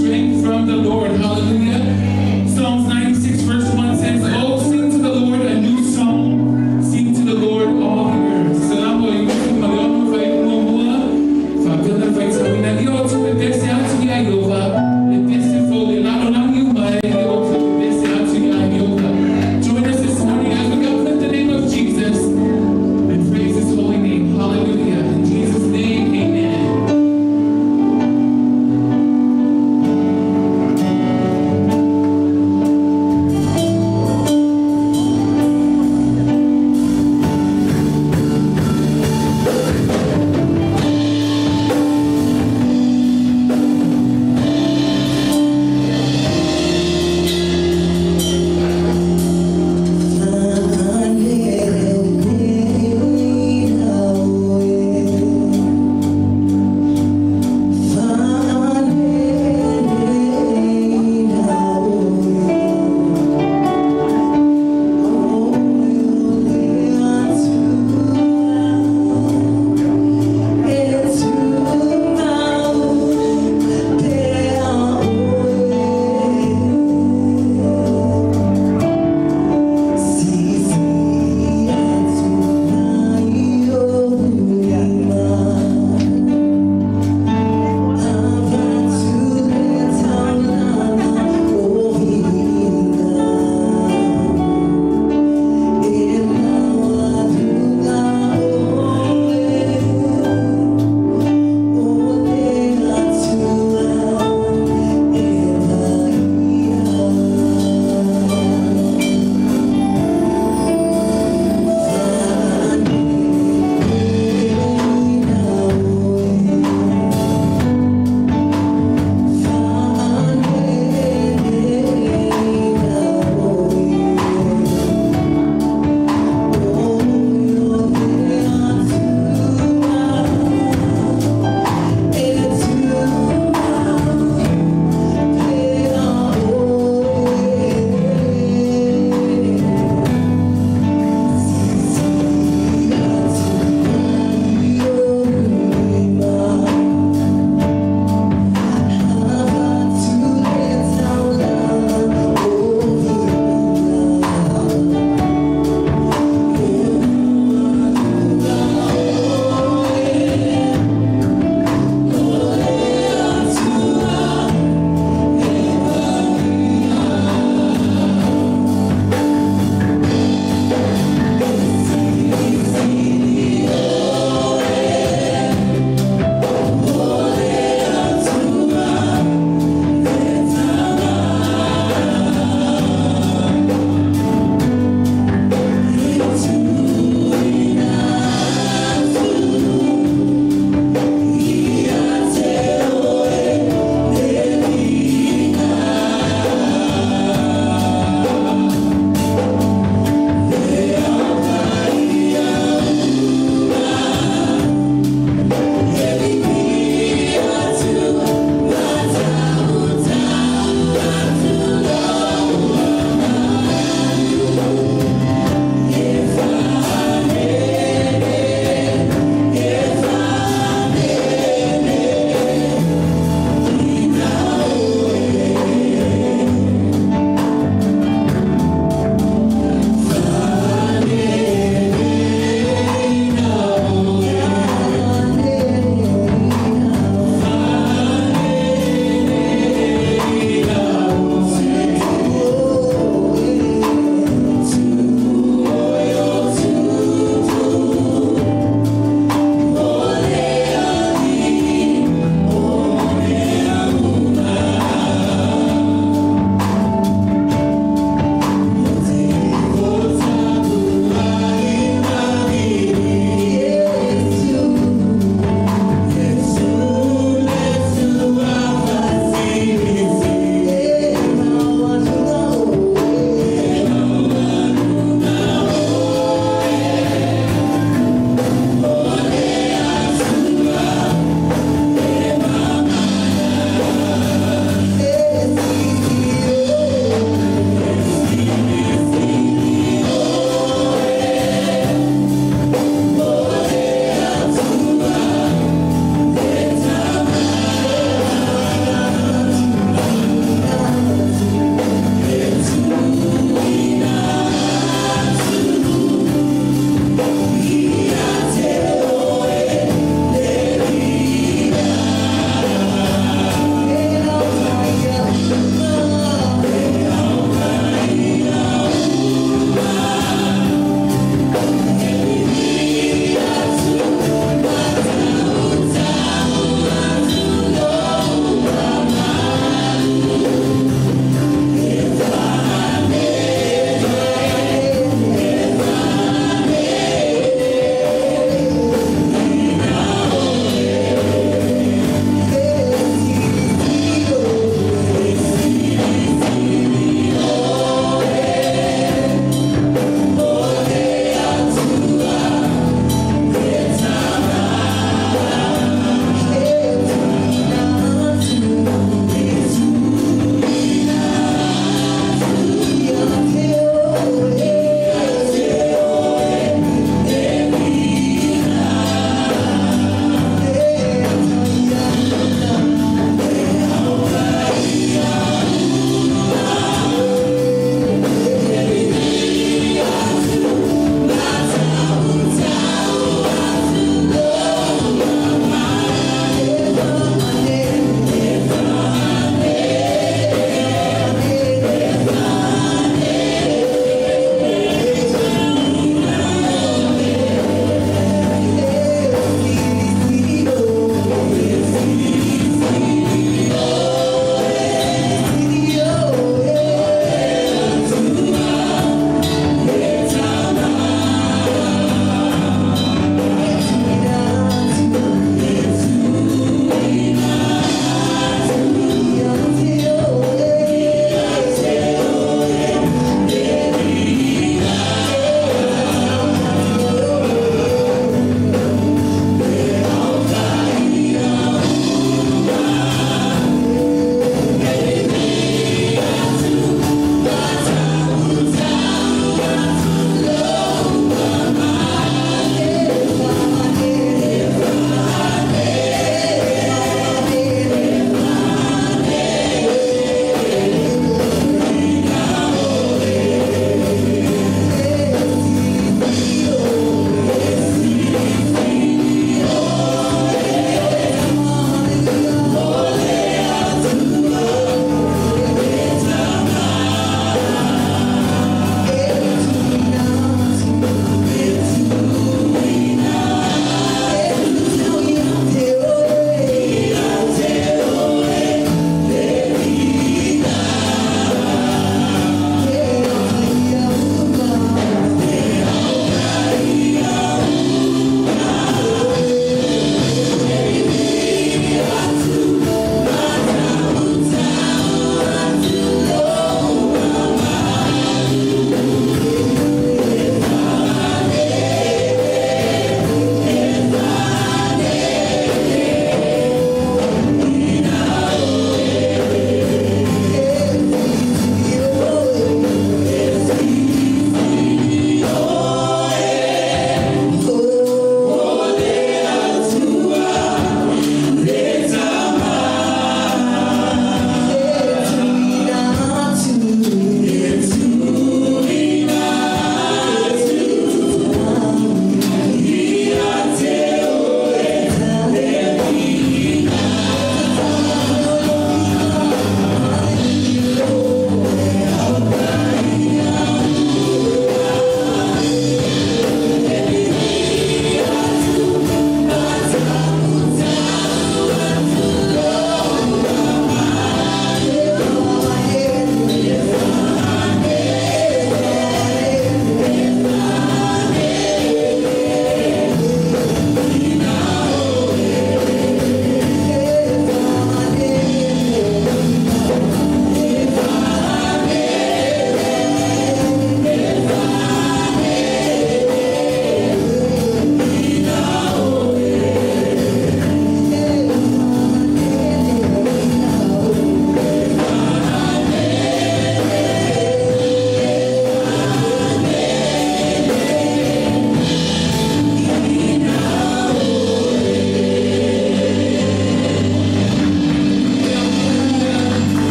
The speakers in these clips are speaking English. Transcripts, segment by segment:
strength from the Lord. Hallelujah. Psalms 96 verse 1 says, oh, sing to the Lord a new song. Sing to the Lord all the earth. So now boy, join us this morning as we uplift the name of Jesus and praise his holy name. Hallelujah. In Jesus' name, amen.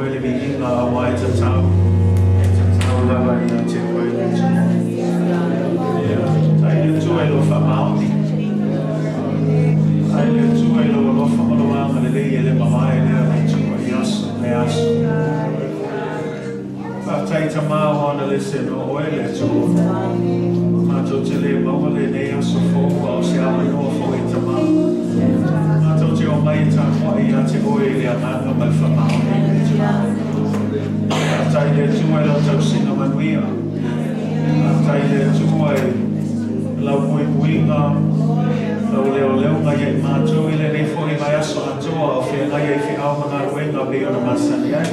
ele vinga wai te tau lava ia te koe le tai le tua lo fa maoni ai le tua lo fa malanga le lei ele mamai le tua ias le as fa tai te mau ona le se no ele tua ma to te le mau le ne aso fo o se ama no fo e te mau ma to te o mai ta ko ia te oe le amanga mai fa maoni tai le tua lo tau singa manuia tai le tua la pui puinga la leo ngai ai matou ile nei foi mai aso atoa o fe ngai ai fe au mana wenga be ona masani ai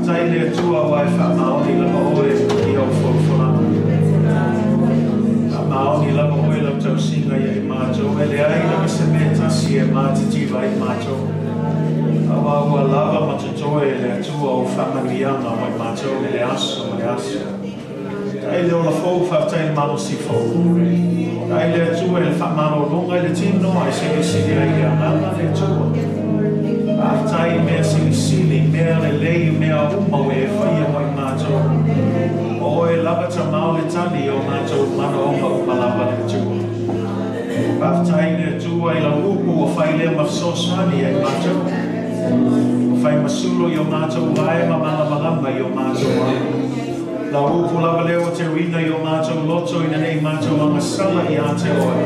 tai le tua wai fa maoni la oe i o fo maoni la oe la tau singa ai matou ele ai la se meta si e mati ti vai matou awa lava matotoe le tua o whamanianga mai mātou le aso. Ai le ola fōu whaftai malo si fōu. Ai le tua le whamano longa le tino ai sili ai le ananga le tua. Whaftai mea sili, mea le lei, mea umau e whaia mai mātou. O e lava ta mau le tani o mātou mana onga umalava le tua. Whaftai le tua i la upu o whai lea mafsosani ai mātou. Fai masulo yo mātou vai mamala malama yo mātou la upu lava leo te uina yo mātou loto ina nei mātou anga sala i a te oe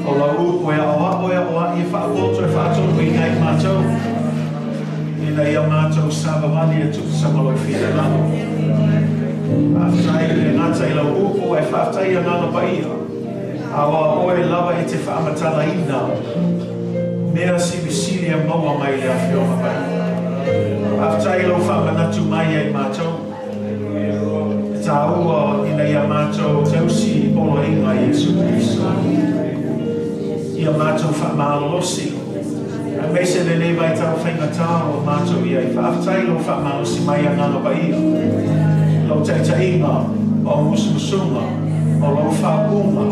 o la upu e oa i whaapoto e whaatono ina i mātou ina i a mātou savawani e tuku samalo i whina lano aftai le ngata i la upu e whaatai a ngana paia awa oe lava i te whaamatala ina mea sibisili e maua mai le awhioma mai. Aftai lo whamanatu mai ai mātou. E tā ua ina ia mātou tausi i polo inga Jesu Christo. Ia mātou whamalosi. A meise le nei vai tau whainga tāo o mātou iai. Aftai lo whamalosi mai a ngana paia. Lo teita inga o musumusunga o lo whapunga.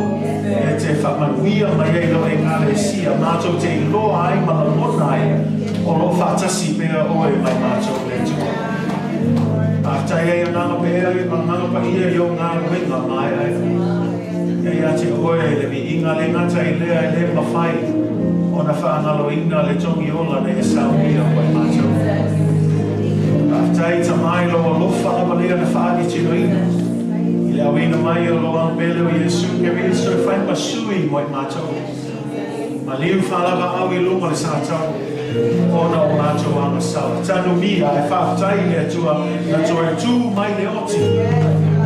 E te whamanuia mai ei lo e ngare sia mātou te iloa ai malamona ai o lo whatasi pera oe mai mātou le tua. Aftai ei ananga pera i nganga pa ia i o ngā ruenga mai ai. Ei ate oe le mi inga le ngata i lea i le mawhai o na whaangalo inga le tongi ola ne e sauia mai mātou. Aftai tamai lo o lofa lava lea na whaani tino inga. Le awina mai o lo ambele o Yesu ke vile so fai masui moi mātou. Ma liu whalava au i lunga le sātau. Ona o mātou anga sala. Tanu mia e whaftai le atua na toe tū mai le oti.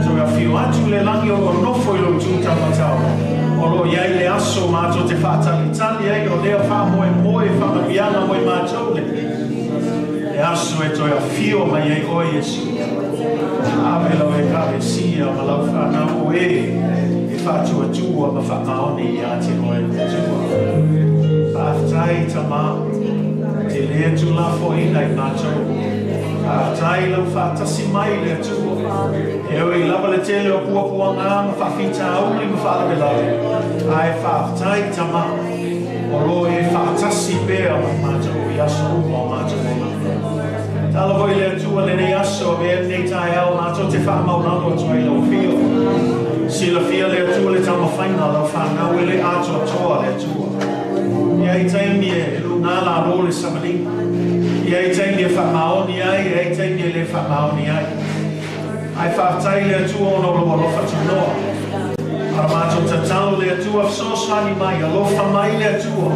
Toe a whiu atu le langi o nofo i lo tū tamatau. O lo iai le aso mātou te whatalitali ai o lea whamoe moe whamabiana moi mātou le. Le aso e toe a whiu mai ai o Yesu. Ave lo e kare sia ma lau whanau e whatua tua ma whamaoni i ate o e tua. Whaftai tama te lea tu la fo ina i mātou. Whaftai lau whatasi mai lea tua. E o i lava le tele o puapua ngā ma whawhita auli ma whaalawe lau. Ai whaftai tama o lo e whatasi pēa ma mātou i aso o mātou o Tala voi le tua le nei aso e nei tai au mātou te whamau nalo tua i lau fio. Si la fia le tua le tama whaina lau whanau e le ato toa le tua. Ia i taimi e luna la ro le samani. Ia i taimi e whamaoni ai, ia i taimi e le whamaoni ai. Ai whaftai le tua o no loa lofa tu noa. Ara mātou tatalo le tua fsosani mai, a lofa mai le tua.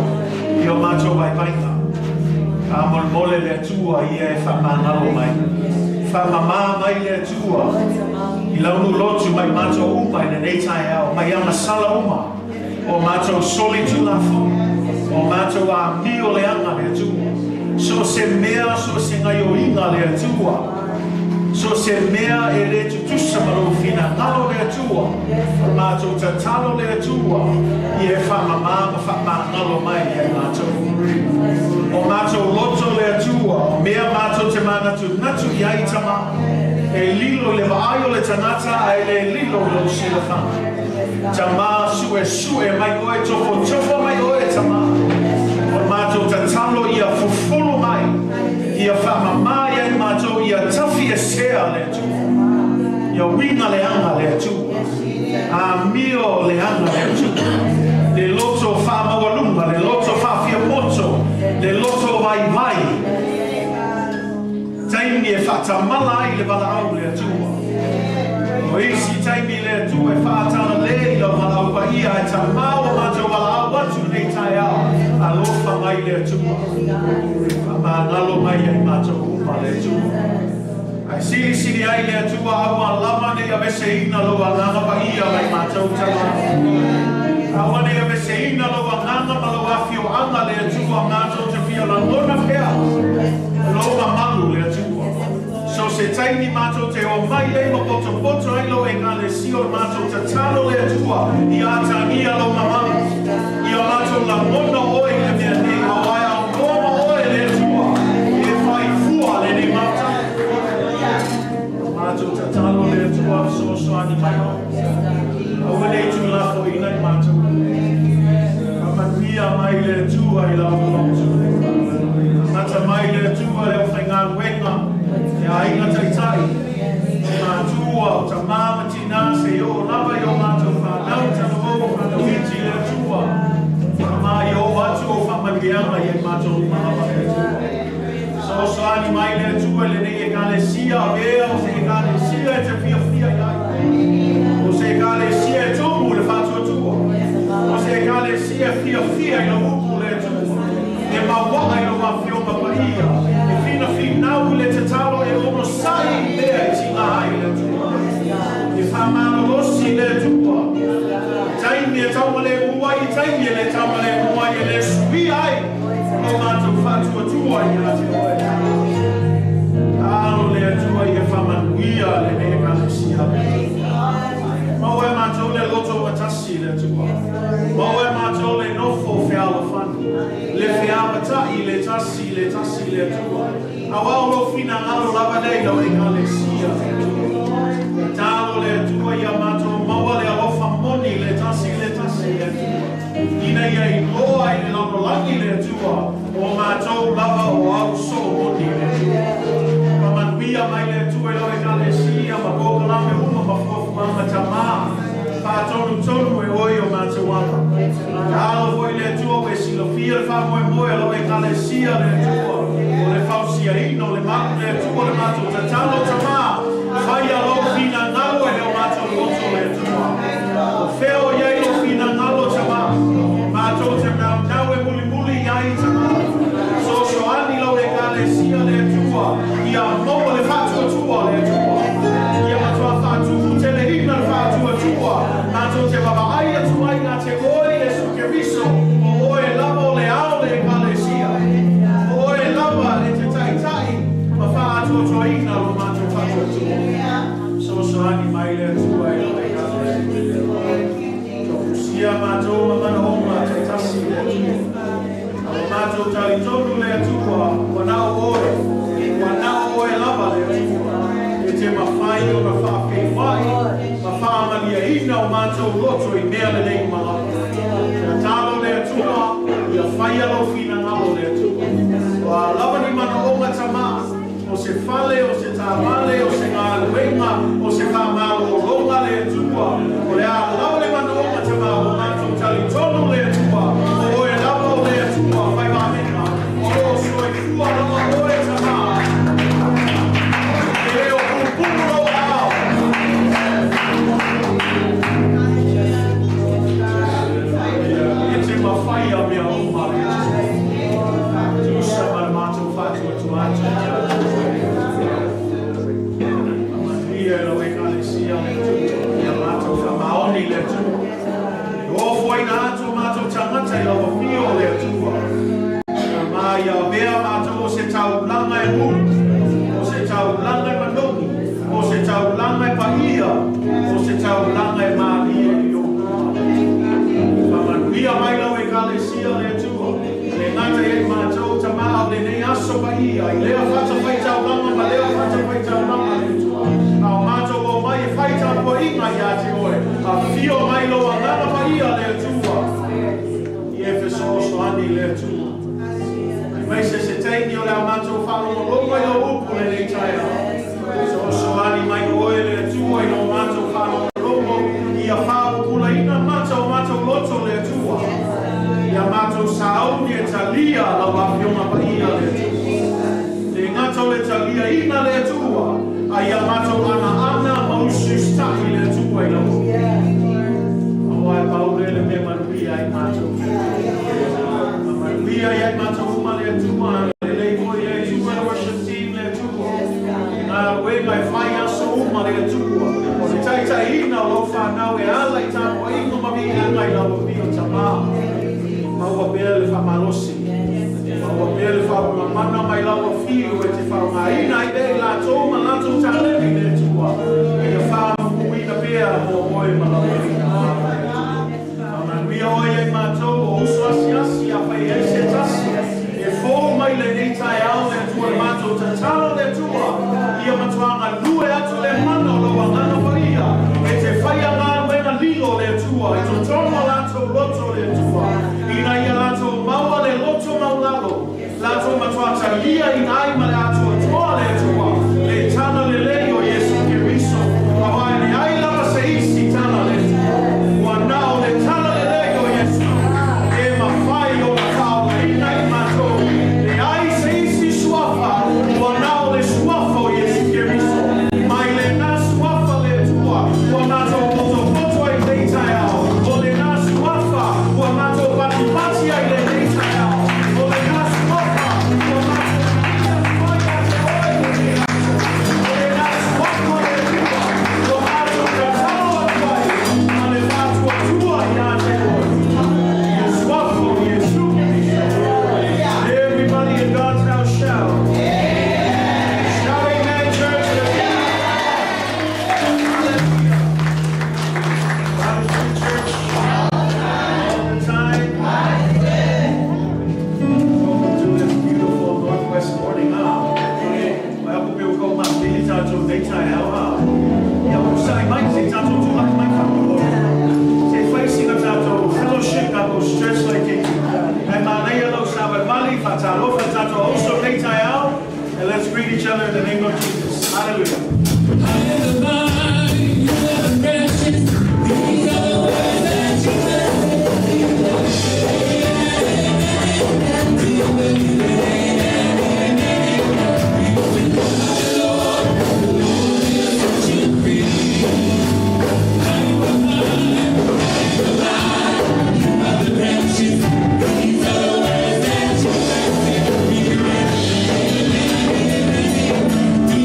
I o mātou vai vaina. Amol mole le tua ia e whamanalo mai. Whamama mai le tua. I launu lotu mai mātou uma i nei tai au. Mai ama sala uma. O mātou soli tu lafo. O mātou a mio le anga le tua. So se mea, so se ngai o inga le tua. So se mea e le tutusa malo fina ngalo le tua. O mātou tatalo le tua. I e whamama ma whamangalo mai e mātou. O mātou loto le atua, o mea mātou te mana tu natu iai tama. E lilo le waaio le tanata, a le lilo le usila whana. Tama sue mai oe tofo mai oe tama. O mātou tatalo ia fufulu mai. I Ia whamamaya I mātou ia tawhi e sea le tua. Ia winga le anga le tua. A mio le anga le tua. Le loto whamawalunga, le loto whawhia moto, le loto vai vai. Taimi e whatamala I le walau le tua. O isi taimi le tua e whaatana le ilo walau pa ia e ta mau mātou walau watu nei tai au. A lofa mai le tua. Ma nalo mai ai mātou uma le tua. Ai siri ai le tua awa lama ne a veseina lo anganga pa ia mai mātou tama. Awa ne a veseina lo anganga ma lo afio anga le tua mātou te fia la nona pea. Lo malu le tua. So se taini mātou te o mai e ma poto ai lo e ngale sio mātou te talo le tua. I ata ia lo mamalu. I a mātou la nona oi le mea ne o ai au nona oi le tua. E whai fua le ne mātou. Mātou te talo le tua so ani mai o. Aua nei tu lafo I nei mātou. Amatia mai le tua I lau mātou. Mata mai le tua le o whainga wenga. E ainga taitai. Mātua o ta māma tina se o lava I o mātou whanau tano o whanau iti le tua. Mai o atu o whamarianga I mātou māma le tua. So ani mai le tua le nei e Galatia vea o se Galatia e te fia iai. O se Galatia e tomu le whatua tua. O se Galatia fia I lo upu le tua. E mawaka I lo mafioma pa ia. E fina le te talo e ono sai lea I tina ai le tua. E whamano osi le tua. Taimi e taumale uai, taimi e le taumale uai e le sui ai. O mātou whatua tua I ate oe. Alo le atua I e whamanuia le ne Galatia. Mau e mātou le loto atasi le tua. Mau e mātou le nofo whiala whani. Le whiala tai le tasi le tua. Awao lo fina alo lava nei lo e Galatia. Talo le tua I a mātou maua le alofa moni le tasi le tua. Ina ia I loa I le lalolagi le tua. O mātou lava o au so moni le tua. Pamanuia mai le tua I lo e Galatia. Ma koka lame uma ma fofu mama tamā. Tonu e oi o mātou ama. Talo foi le tua e silofia le whamoe lo e Galatia le tua. O le whausia ino le mātou le tua le mātou ta talo tamā. Whai alo fina ngalo e o mātou loto le tua. O wheo iei o fina ngalo tamā. Mātou te nau e muli iai tamā. So ani lo e Galatia le tua. Ia moa le whatua tua le tua. Ia matua whatu te le hina le whatua tua. Mātou te wawaai atu ai ngā te oi e sukeriso. O oe lava o le ao le Galatia. O oe lava le te taitai. Ma whaatua tua ina lo mātou whatua tua. So ani mai le tua e lo e Galatia. Tokusia mātou mamana oma te tasi le tua. O mātou tali tonu le tua. Wanao oe lava le tua. E te mawhai o na whawhi mai. Ma whaamalia ina o mātou loto I mea le nei maha. Ia talo le tua. Ia whai alo fina ngalo le tua. O a lava ni mana o matama. O se whale, o se tāmale, o se ngā luenga, o se whamalo o ronga le tua. O le a lava ni mana o matama o mātou tali tonu le tua. O e lava o le tua. Whai wāmena. O so e kua lava o e tama. E o kupuro ao. E te mawhaia mea o mare. Tu sama mātou whatua tu atu. Ia lo e Galatia le tua. Ia mātou whamaoni le tua. O foi na atu mātou tangata I lau pio le tua. Mai a mea mātou o se tau langa e muru. O se tau langa e manoni. O se tau langa e paia. O se tau langa e maria I o Whamanuia mai lau e Galatia le tua. Le ngata e mātou tamā o le nei aso paia. I lea whata whai tau langa ma lea whata whai tau langa le tua. A mātou o mai e whai tau po inga I a te oe. A fio mai lo a ngana paia le tua. I e wheso so ani le tua. Mai se teini o le a mātou whalo le tua. Ai a mato ana mausus taki le tua i lau. Awai paure le me manuia ai mato. Manuia ai mato uma le tua. Lelei moi le tua worship team le tua. We mai fai aso uma le tua. O le tai ina lo fa nau e ala i tapo ino mabi ina i lau pio tapa. Maua pele le fa malosi. Maua pele fa mana mai lau fio e te fa ina i dei la toma la to talemi le tua. E fa muina pea mo moi malau ina. We oi e mato o suasiasi a fai ese tasi. E fo mai le nei tai au le tua mato te talo le tua. Ia matuanga lue atu le mano lo angana faria. E te fai anga wena lilo le tua. E to tono lato loto le tua. Ina ia lato maua le loto maulalo. Lato matuata lia ina ai ma le atu toa le tua. Le tana lelei o Yesu Keriso. Awai le ai lava se isi tana le tua. Wanao le tana lelei o Yesu. E ma fai o ma tau ina i mato. Le ai se isi suafa. Wanao le suafa o Yesu Keriso. Mai le na suafa le tua. Wanato poto poto ai le tai au. O le na suafa. Wanato pati pati ai le tai au. O le na suafa. Wanato everybody in God's house shout. Shout amen, church. God is good, church. All the time. Welcome to this beautiful Northwest morning, huh? Welcome to go my daily time to daytime, huh? Yeah, we're saying, Mike, say time to like my family. Say, facing us out to fellowship, I will stretch like it. And my name is Sabbath Mali, Fatalo, Fatato, also daytime out. And let's greet each other in the name of Jesus. Hallelujah. You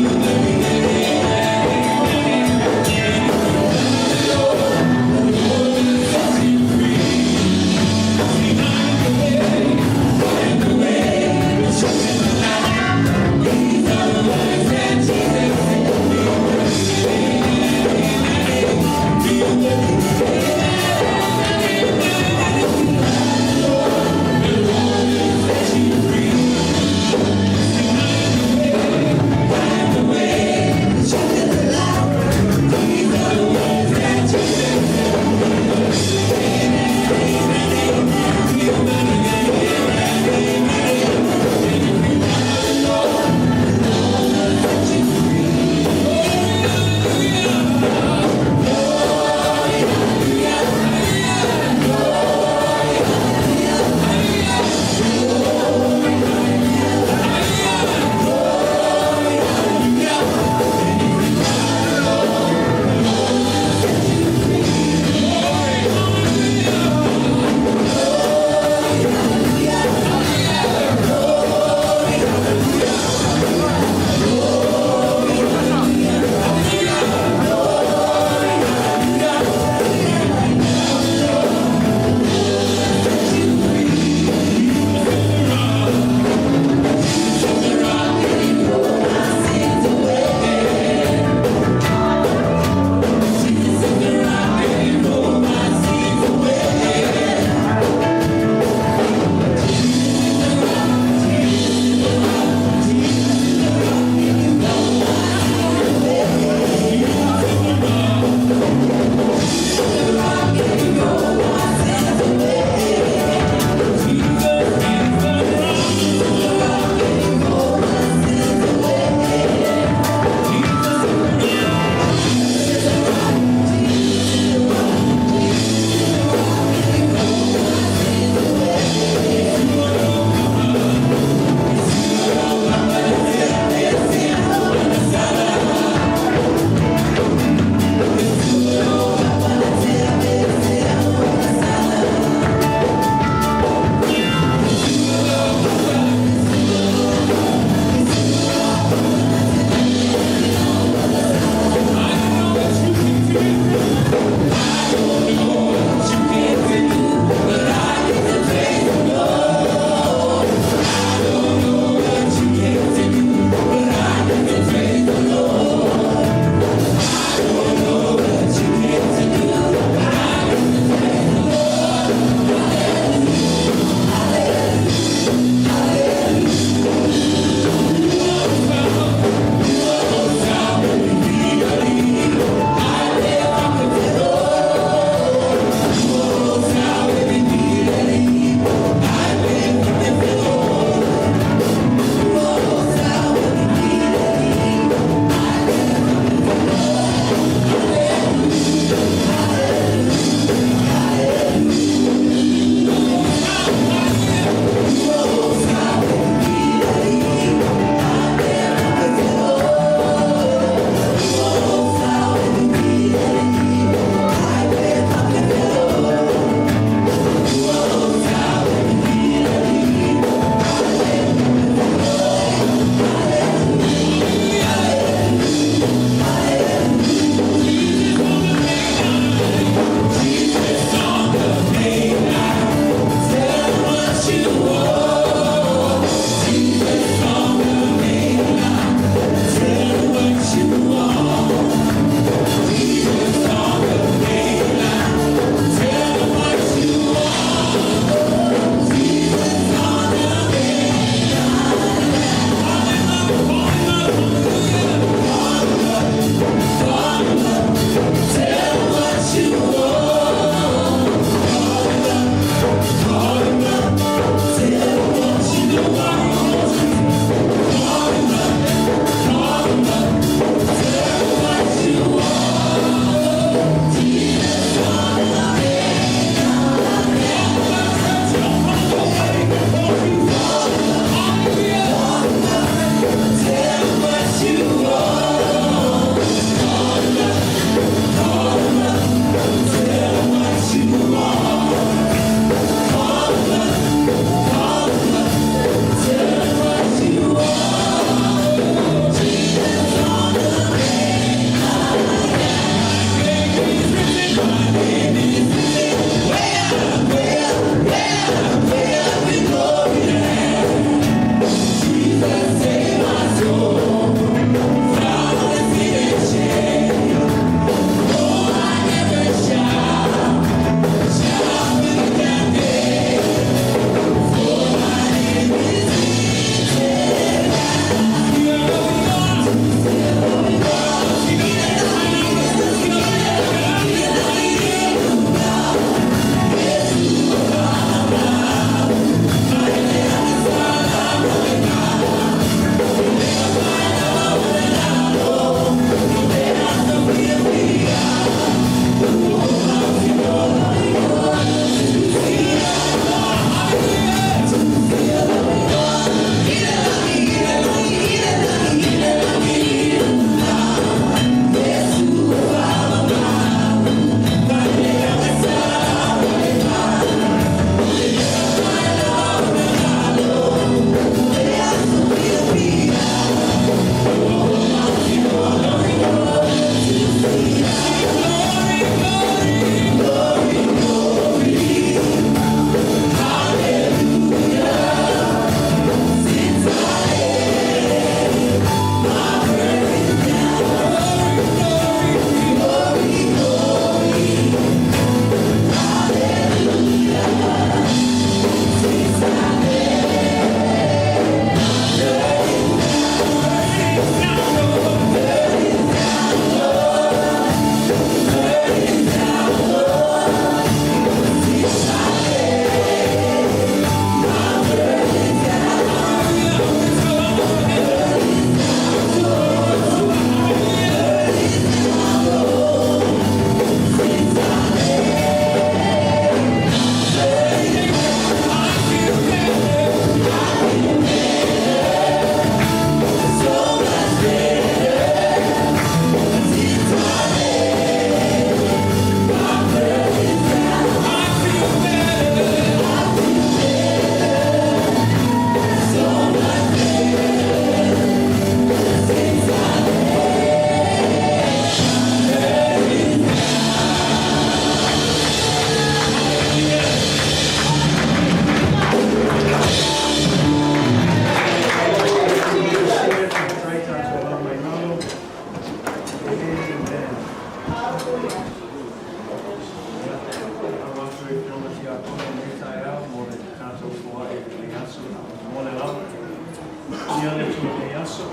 aso.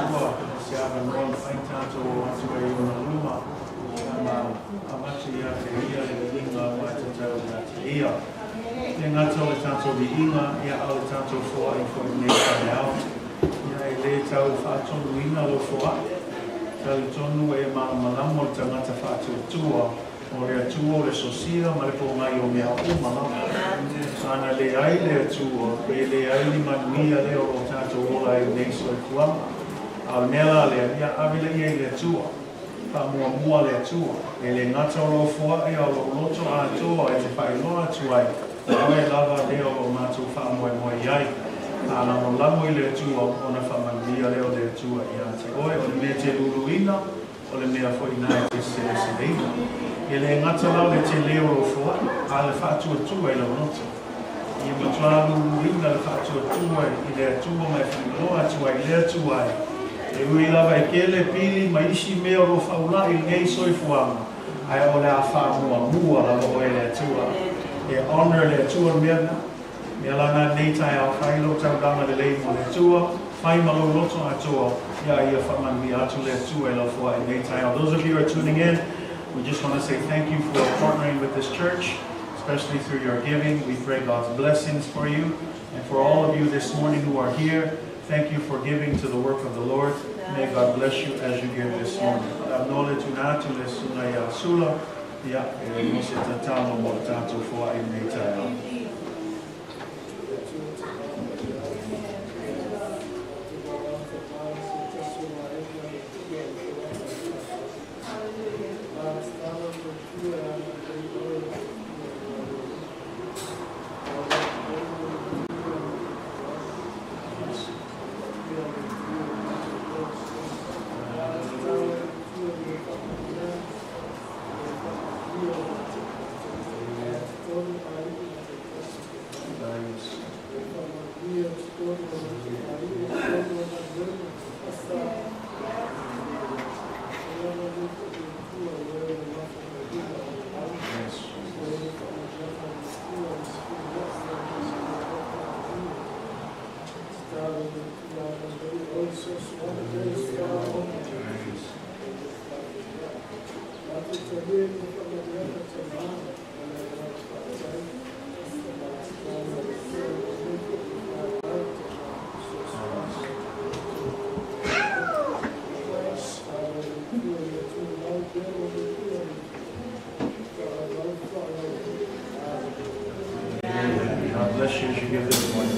Tua, se abre no fai tanto atu e una luma. Amati ia te ia le inga mai te tau na te ia. Te ngata le tanto di inga, ia ale tanto fua i fo i nei kai au. Ia e le tau whaatonu inga lo fua. Tau tonu e malamalamo le tangata whaatu tua. O le atua o le sosia, ma le po mai o mea umala. Ana le ai le atua, e le ai li manuia le o tato ola e nei so e kuama. Al mela le ia avile ia le atua. Pa mua le atua. E le ngata o lo fua e o lo loto a atua e te whai loa atua e. Oe lava le o matu wha moe moe iai. Ana no lamo i le atua o na whamandia le o le atua i a te oe. O le mea te luluina, o le mea fo ina te se leina. E le ngata lau le te leo o fua, a le whaatua tua i la noto. I matua luluina le whaatua tua i le atua mai whanaloa atua i le atua e. E ui lava e kele pili ma isi mea ro whaula i ngei soi fuama. Ai o le a wha mua lava o e le atua. E honor le atua mea. Mea lana nei tai au whailo tau dama Lelei mo le atua. Whai malo loto atua. Ia ia whamani atu le atua e la fua i nei tai au. Those of you who are tuning in, we just want to say thank you for partnering with this church, especially through your giving. We pray God's blessings for you. And for all of you this morning who are here, thank you for giving to the work of the Lord. May God bless you as you give this morning. Abnole tunatu le suna ya sula, ya mo se tatalo mo tato fua i nei tai. God bless you as you give this morning.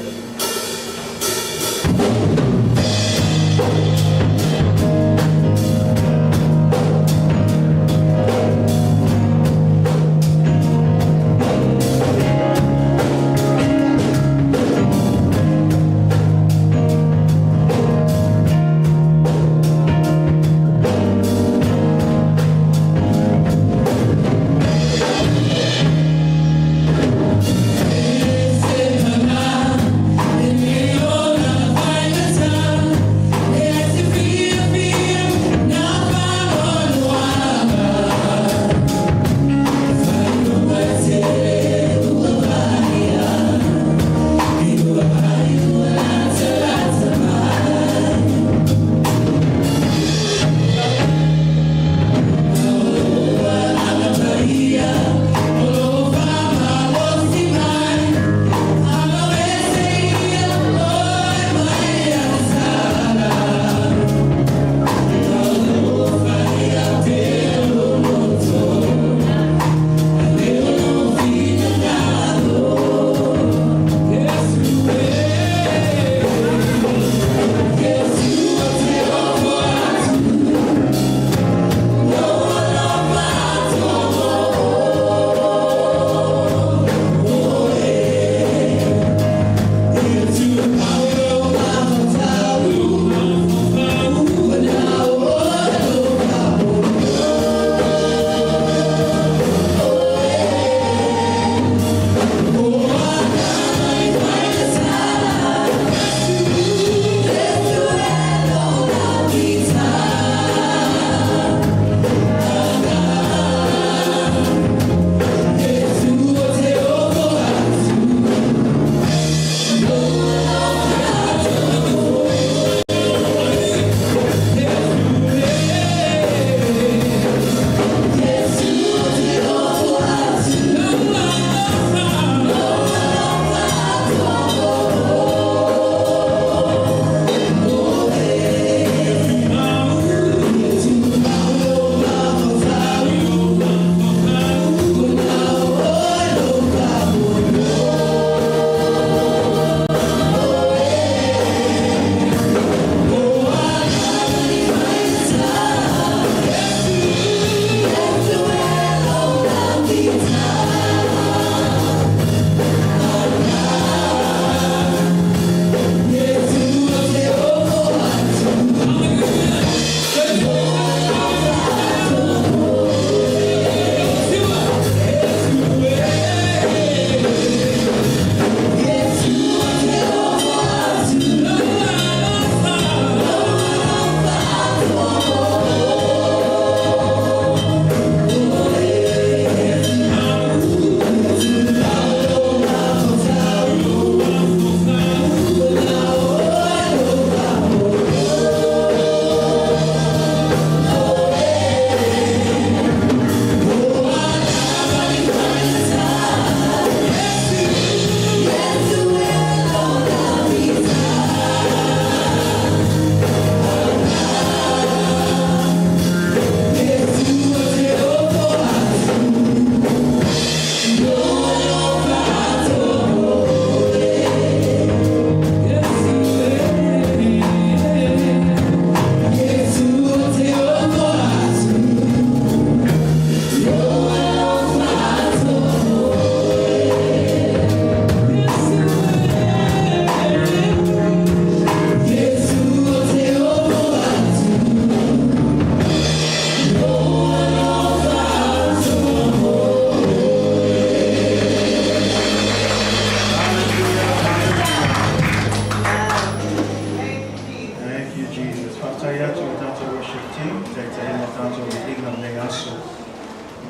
worship team. Take the name of Tanto Ignan Negaso.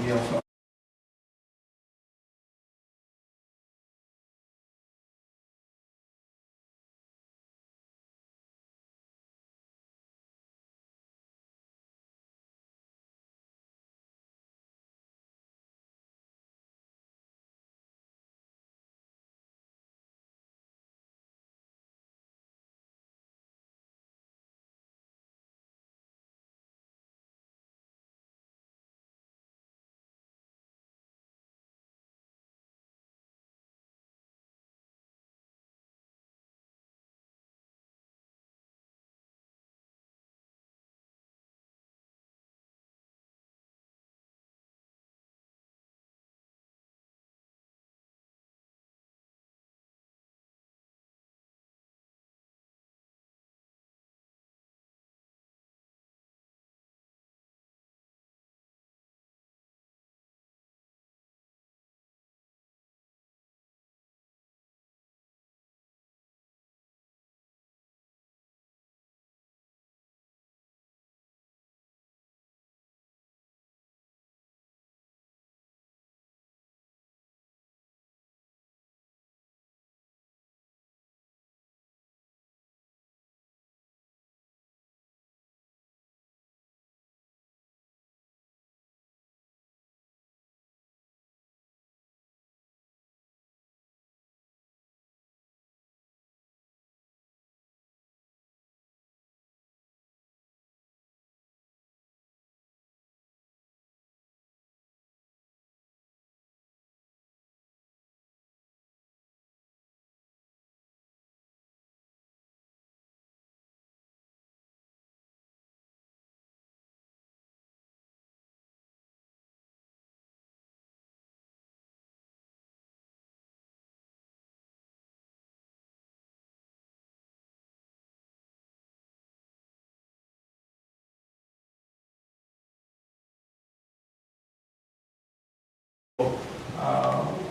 We are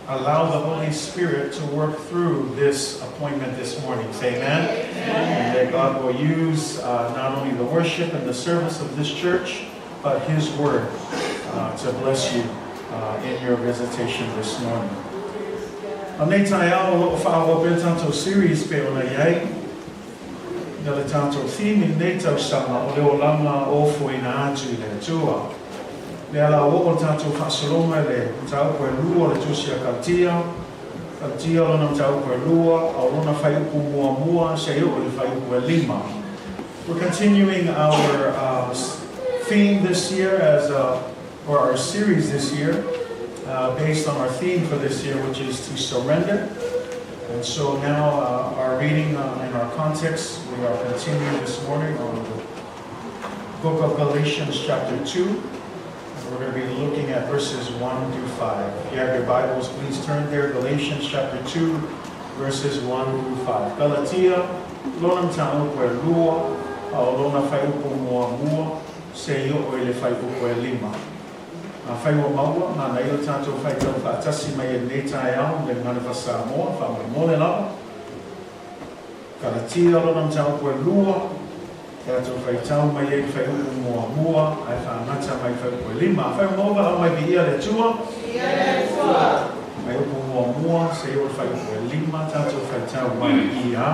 allow the Holy Spirit to work through this appointment this morning. Say amen. And that God will use not only the worship and the service of this church, but His Word to bless you in your visitation this morning. Nei tai ao lo whaawa pe tanto series pe ona iai. Nga le tanto theme nei tau sama o leo lama o fwoi na atu le tua. Le ala o tanto whasolonga le tau koe lua le tusia Kalatia. Kalatia lona tau koe lua, au lona whai upu mua mua, se o le whai upu e lima. We're continuing our theme this year or our series this year, based on our theme for this year, which is to surrender. And so now our reading in our context, we are continuing this morning on the book of Galatians chapter 2. And we're going to be looking at verses 1 through 5. If you have your Bibles, please turn there. Galatians chapter 2, verses 1 through 5. Galatia, lonam ta'u koe lua, au lona whai upu mua mua, se io o le whai upu e lima. A whai o maua, nā nei o tātou whai tau whaatasi mai e nei tai au, le ngana whasa moa, wha mole lawa. Kalatia lonam ta'u koe lua, tātou whai tau mai e whai upu mua mua, ai whaangata mai whai upu e lima. Whai o maua au mai bi ia le tua? Ia le tua. Mai upu mua mua, se io whai upu e lima, tātou whai tau mai i a.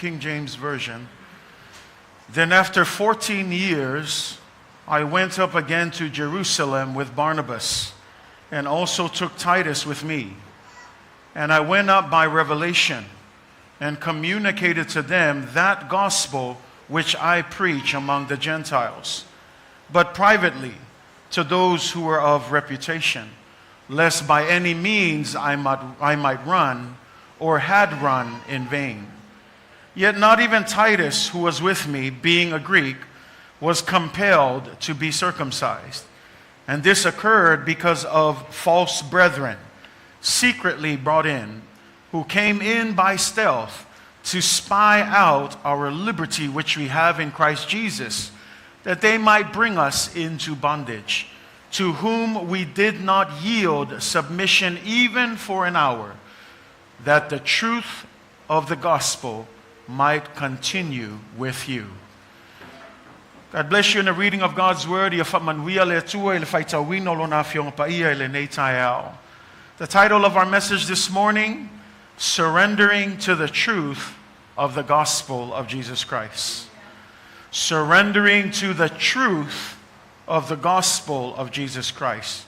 King James Version. Then after 14 years, I went up again to Jerusalem with Barnabas, and also took Titus with me. And I went up by revelation, and communicated to them that gospel which I preach among the Gentiles, but privately to those who were of reputation, lest by any means I might run, or had run in vain. Yet not even Titus, who was with me, being a Greek, was compelled to be circumcised. And this occurred because of false brethren, secretly brought in, who came in by stealth to spy out our liberty which we have in Christ Jesus, that they might bring us into bondage, to whom we did not yield submission even for an hour, that the truth of the gospel might continue with you. God bless you in the reading of God's word. The title of our message this morning, Surrendering to the Truth of the Gospel of Jesus Christ. Surrendering to the truth of the Gospel of Jesus Christ.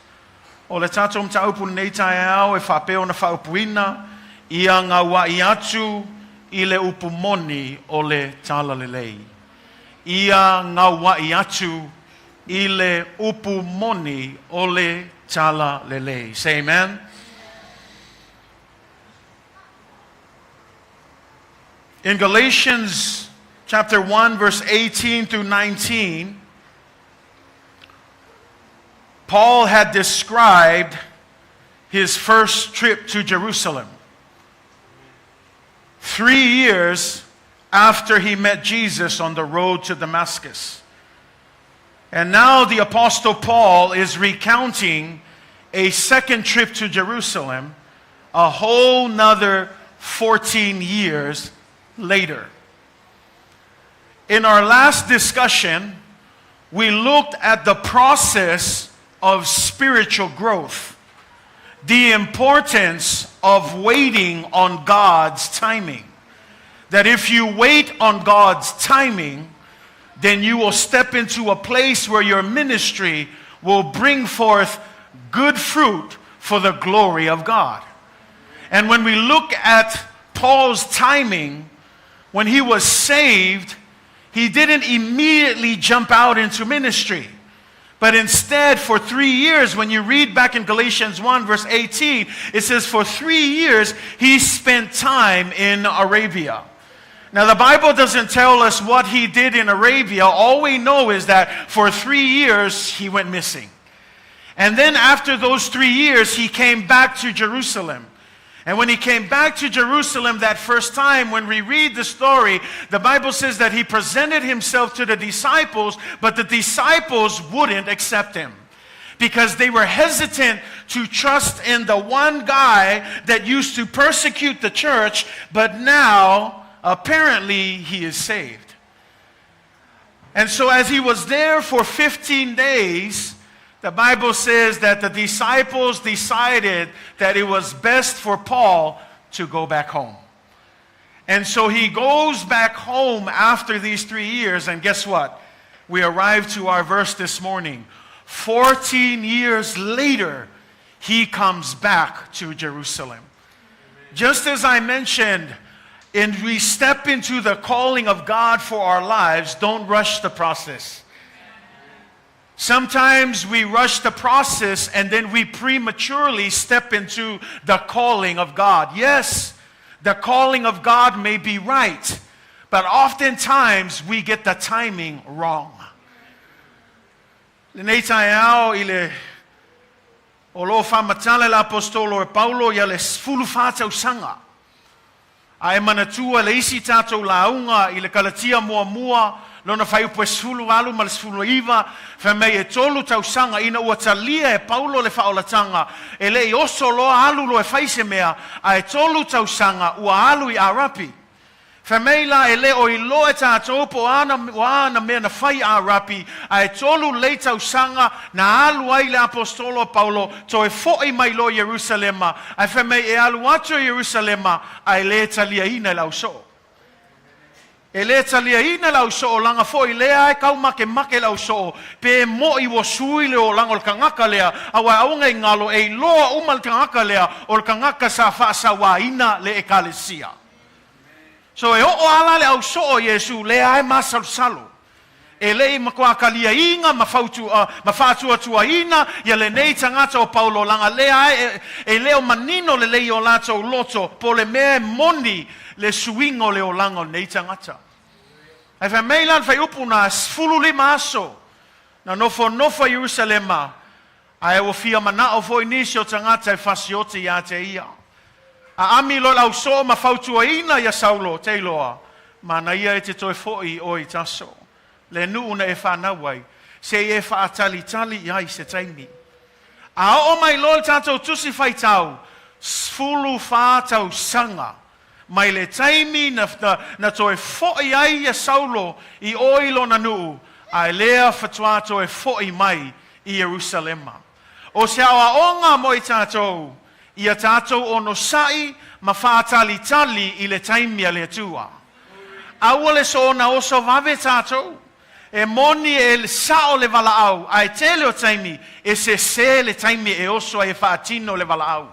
O le tatou mtaupu nei taeao e whapeo na whaupuina ia Gaua'i atu I le Upumoni o le Tala Lelei. Ia Gaua'i atu I le Upumoni o le Tala Lelei. Say amen. In Galatians chapter 1, verse 18 through 19, Paul had described his first trip to Jerusalem. 3 years after he met Jesus on the road to Damascus. And now the Apostle Paul is recounting a second trip to Jerusalem, a whole nother 14 years later. In our last discussion, we looked at the process of spiritual growth, the importance of waiting on God's timing. That if you wait on God's timing, then you will step into a place where your ministry will bring forth good fruit for the glory of God. And when we look at Paul's timing, when he was saved, he didn't immediately jump out into ministry. But instead, for 3 years, when you read back in Galatians 1, verse 18, it says for 3 years, he spent time in Arabia. Now, the Bible doesn't tell us what he did in Arabia. All we know is that for 3 years, he went missing. And then after those 3 years, he came back to Jerusalem. And when he came back to Jerusalem that first time, when we read the story, the Bible says that he presented himself to the disciples, but the disciples wouldn't accept him because they were hesitant to trust in the one guy that used to persecute the church, but now apparently he is saved. And so as he was there for 15 days, the Bible says that the disciples decided that it was best for Paul to go back home. And so he goes back home after these 3 years, and guess what? We arrived to our verse this morning. 14 years later, he comes back to Jerusalem. Just as I mentioned, and we step into the calling of God for our lives, don't rush the process. Sometimes we rush the process and then we prematurely step into the calling of God. Yes, the calling of God may be right, but oftentimes we get the timing wrong. Lelei taeao I le o lo whamatale l'apostolo e Paulo ia le sfulu whātau sanga. Ai manatua le isi tātou launga I le Kalatia mua lona fai upo sulu alu ma le sulu iwa fa mei e tolu tausanga ina ua talia e Paulo le whaolatanga e le oso loa alu lo e faise mea a e tolu tausanga ua alu I arapi fa mei la e le o I loa tātou po ana mea na fai arapi a e tolu le tausanga na alu ai le apostolo Paulo to e fo'i mai lo Jerusalema a fa mei e alu atu Jerusalema a e le talia ina lau so. E le talia ina lau so o langa fo i lea e kau make lau so pe mo I wo sui le o langa o kangaka lea awa aunga I ngalo e loa umal kangaka lea o kangaka sa fa sa wa ina le Kalatia. So e o ala le au so o Yesu lea e masal salo. E lei makua kalia inga mafatu atua ina ya le nei tangata o Paulo langa lea e leo manino le lei o lato loto po le me moni le suingo le o langa o nei tangata. E fa meilan fai upuna fulu lima aso na nofo Jerusalema ai o fia mana o foi nisio tangata e fasiote ya te ia. A ami lo lau so mafautua ina ya Saulo te loa ma na ia e te toi foi o I taso. Le nuuna e whanawai, se e whaatali iai se taimi. A o mai lol tātou tusi whaitau, fulu whātau sanga, mai le taimi na toi fōi ai a Saulo I oilo na nuu, a lea whatua toi fōi mai I Jerusalema. O se awa onga mo I tātou, I a tātou ono sai, ma whaatali I le taimi a le tua. Aua le so na oso vave tātou, e moni e sao le valaau ai tele o taimi e se le taimi e oso e faatino le valaau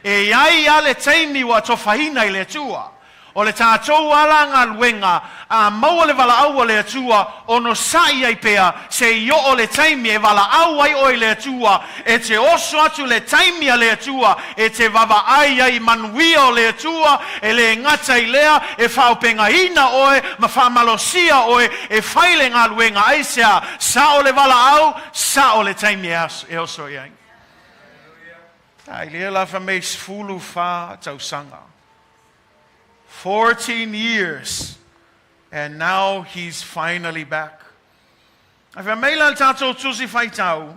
e iai ale taimi wa tofahina I le tua o le tātou ala ngā luenga a maua le valaau le tua ono sai ai pea se io o le taimi e valaau ai o le tua e te oso atu le taimi a le tua e te vava ai manuia o le tua e le ngata I lea e whaupenga ina oe ma whamalosia oe e whaile ngā luenga ai sea sa o le valaau sa o le taimi e oso iai. Ai lea la whameis fulu wha tausanga. 14 years, and now he's finally back. If I may let tato tusi faitau,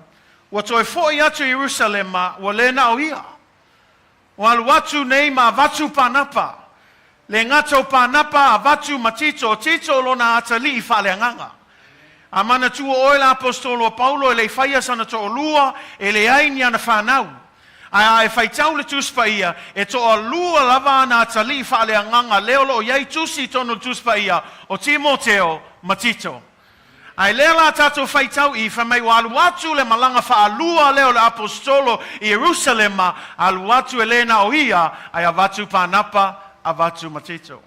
wato e fo atu Jerusalema, wale na oia. Wal watu neima vatu panapa, le ngato panapa vatu matito, tito lona atali I fale nganga. Amana tu oila apostolo Paulo ele faia sana to olua ele aini ana fanau. Ai faitau le tuspaia e to alua lava na tali fa le nganga leolo yai tusi tono tuspaia o Timoteo matito. Ai lela tato faitau I fa mai walu watu le malanga fa alua leo le apostolo I Jerusalema alu watu elena oia ai avatu panapa avatu matito.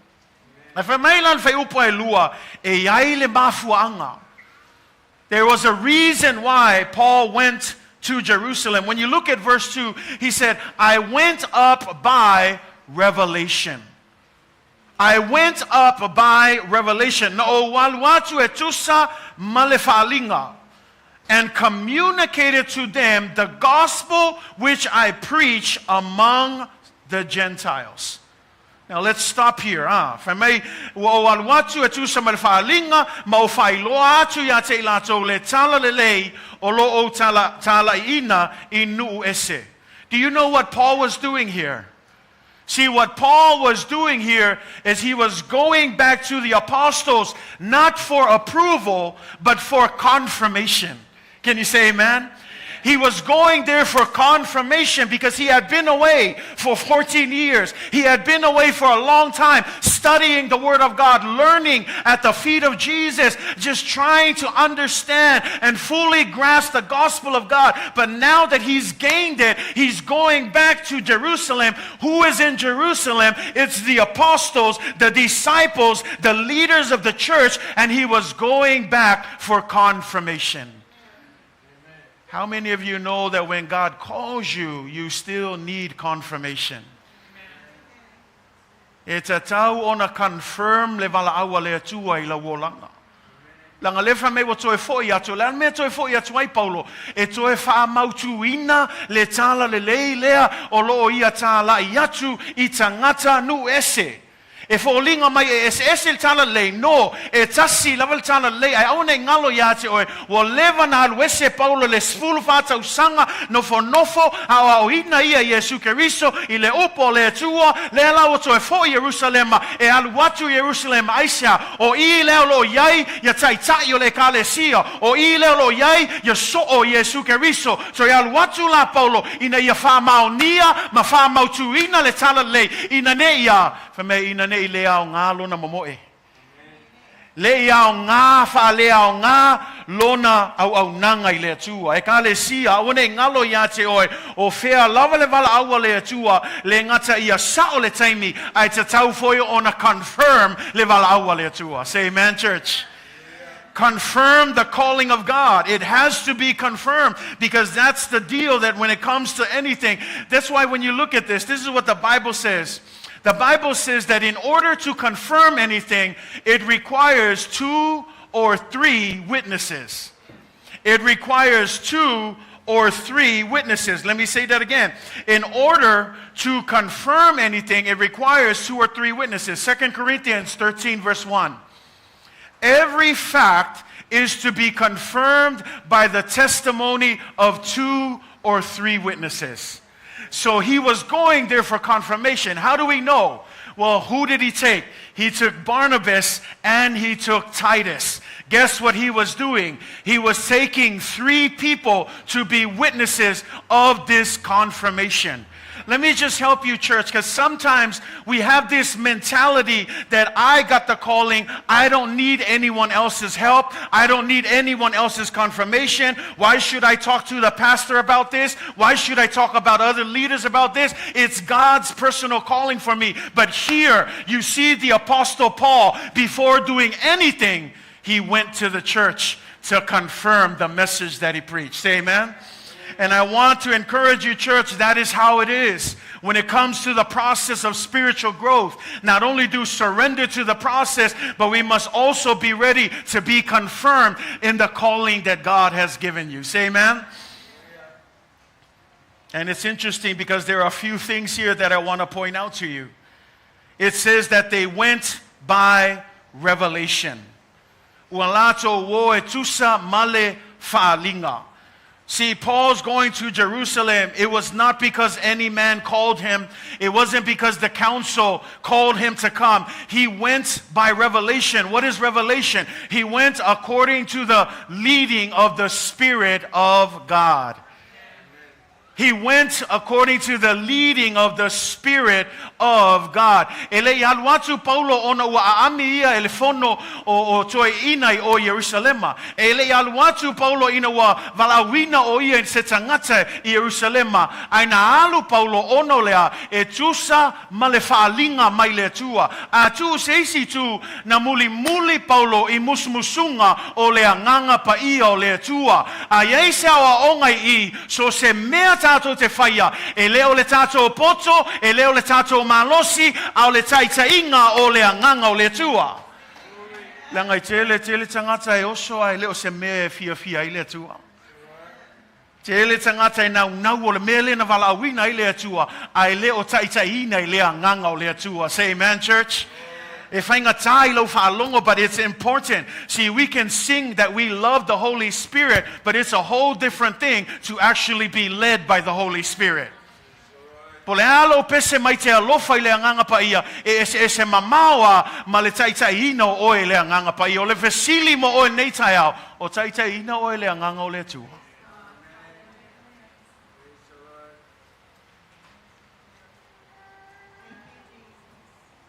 Ai fa mai lan fa upo e lua e yai le mafuanga. There was a reason why Paul went to Jerusalem. When you look at verse 2, he said, I went up by revelation. I went up by revelation. No walwatu etusa malefalinga and communicated to them the gospel which I preach among the Gentiles. Now let's stop here. Famay walwatu etusa malefalinga maufailoa atu ya te lato le tala lelei olo o tala ina inu ese. Do you know what Paul was doing here? See, what Paul was doing here is he was going back to the apostles not for approval but for confirmation. Can you say amen? He was going there for confirmation because he had been away for 14 years. He had been away for a long time studying the Word of God, learning at the feet of Jesus, just trying to understand and fully grasp the gospel of God. But now that he's gained it, he's going back to Jerusalem. Who is in Jerusalem? It's the apostles, the disciples, the leaders of the church, and he was going back for confirmation. How many of you know that when God calls you, you still need confirmation? It's a tau ona confirm le vala awa le atua I la wolanga. Langa lefa me wa toe foi atu, lan me toe foi atu ai Paulo. E toe wha mautuina le tala lelei lea o loo ia tala I atu I tangata nu ese. E fōlinga mai e ese tala lei no e tasi level tala lei ai aune ngalo ya te oe wo leva na alwese Paulo le sfulu fata usanga nofo a o ina ia Yesu Keriso I le upo le tua le la o to e fo Jerusalema e alu watu Jerusalem aisha o I le lo yai ya tai o le Kalatia o I le lo yai ya so o Yesu Keriso so ya alu watu la Paulo ina ia fa maonia ma fa mautuina le tala lei ina ne ia fa me ina nei lea o ngalo na momoe. Le iau ngā wha le au ngā lona au nanga I le atua. E Kalatia, awane ngalo ia te oe, o whea lava le wala aua le atua, le ngata ia sao le taimi, ai te tau foio ona confirm le wala aua le atua. Say amen, church. Confirm the calling of God. It has to be confirmed because that's the deal that when it comes to anything, that's why when you look at this is what the Bible says. The Bible says that in order to confirm anything, it requires 2 or 3 witnesses. It requires 2 or 3 witnesses. Let me say that again. In order to confirm anything, it requires 2 or 3 witnesses. 2 Corinthians 13 verse 1. Every fact is to be confirmed by the testimony of 2 or 3 witnesses. So he was going there for confirmation. How do we know? Well, who did he take? He took Barnabas and he took Titus. Guess what he was doing? He was taking 3 people to be witnesses of this confirmation. Let me just help you, church, because sometimes we have this mentality that I got the calling. I don't need anyone else's help. I don't need anyone else's confirmation. Why should I talk to the pastor about this? Why should I talk about other leaders about this? It's God's personal calling for me. But here you see the Apostle Paul, before doing anything, he went to the church to confirm the message that he preached. Say amen. And I want to encourage you, church, that is how it is. When it comes to the process of spiritual growth, not only do surrender to the process, but we must also be ready to be confirmed in the calling that God has given you. Say amen? And it's interesting because there are a few things here that I want to point out to you. It says that they went by revelation. Walato wo etusa male faalinga. See, Paul's going to Jerusalem. It was not because any man called him. It wasn't because the council called him to come. He went by revelation. What is revelation? He went according to the leading of the Spirit of God. He went according to the leading of the Spirit of God. Ele alwatu Paulo ona wa aami ia elefono o toe inai o Jerusalema. Ele alwatu Paulo ina wa valawina o ia se tangata I Jerusalema. Aina alu Paulo ono lea e tusa malefaalinga mai le tua. A tu seisi tu na muli Paulo I musmusunga o lea nganga pa ia o le tua. A yeise awa ongai I so se mea tato te whaia, e leo le tato poto, e leo le tato malosi, au le taitainga o le anganga o le tua. Langai tele tangata e oso ai leo se mea fia I le tua. Tele tangata e nau o le mele na vala awina I le tua, ai leo taitaina I le anganga o le tua. Say amen, church. If I but it's important. See, we can sing that we love the Holy Spirit, but it's a whole different thing to actually be led by the Holy Spirit. Po le alo pese mai te alofa I le anganga pa ia, e se mamawa ma le taitaina o e le anganga pa ia, o le vesili mo o e nei tai au, o taitaina o e le anganga o le tua.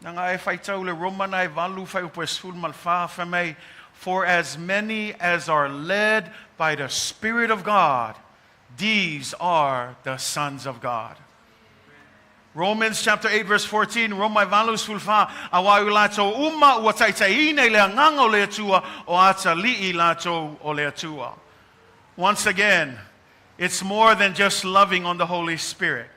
Nanga e whaitau le Romana e walu whai upo e sul malwha whamei, for as many as are led by the Spirit of God, these are the sons of God. Romans chapter 8 verse 14, Romai walu sulfa, awai ulato uma ua taitaine le anganga o le tua, o ata li'i lato o le tua. Once again, it's more than just loving on the Holy Spirit.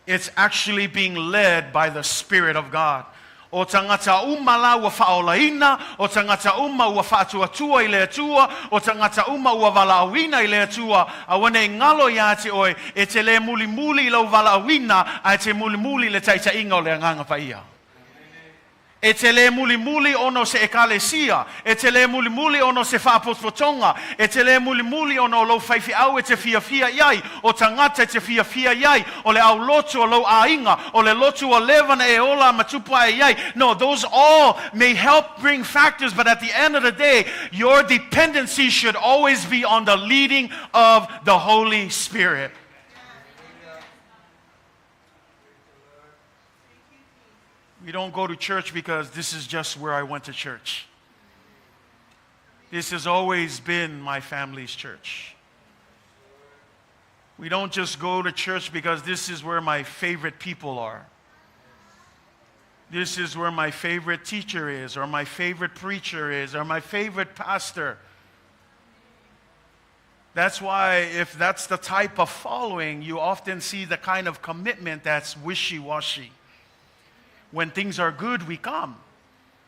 It's actually being led by the Spirit of God. O tangata uma la ua whaolaina, o tangata uma ua whaatuatua I le atua, o tangata uma ua valaawina I le atua, a wane ngalo ia te oe, e te le muli lau valaawina, a te muli le taitainga o le anganga paia. E te le muli ono se ekalesia, e te le muli ono se whapotpotonga, e te le muli ono lo whaifi au e te fia iai, o tangata e te fia iai, o le au lotu o lo ainga, o le lotu o levana e ola matupa e iai. No, those all may help bring factors, but at the end of the day, your dependency should always be on the leading of the Holy Spirit. We don't go to church because this is just where I went to church. This has always been my family's church. We don't just go to church because this is where my favorite people are. This is where my favorite teacher is, or my favorite preacher is, or my favorite pastor. That's why if that's the type of following, you often see the kind of commitment that's wishy-washy. When things are good, we come.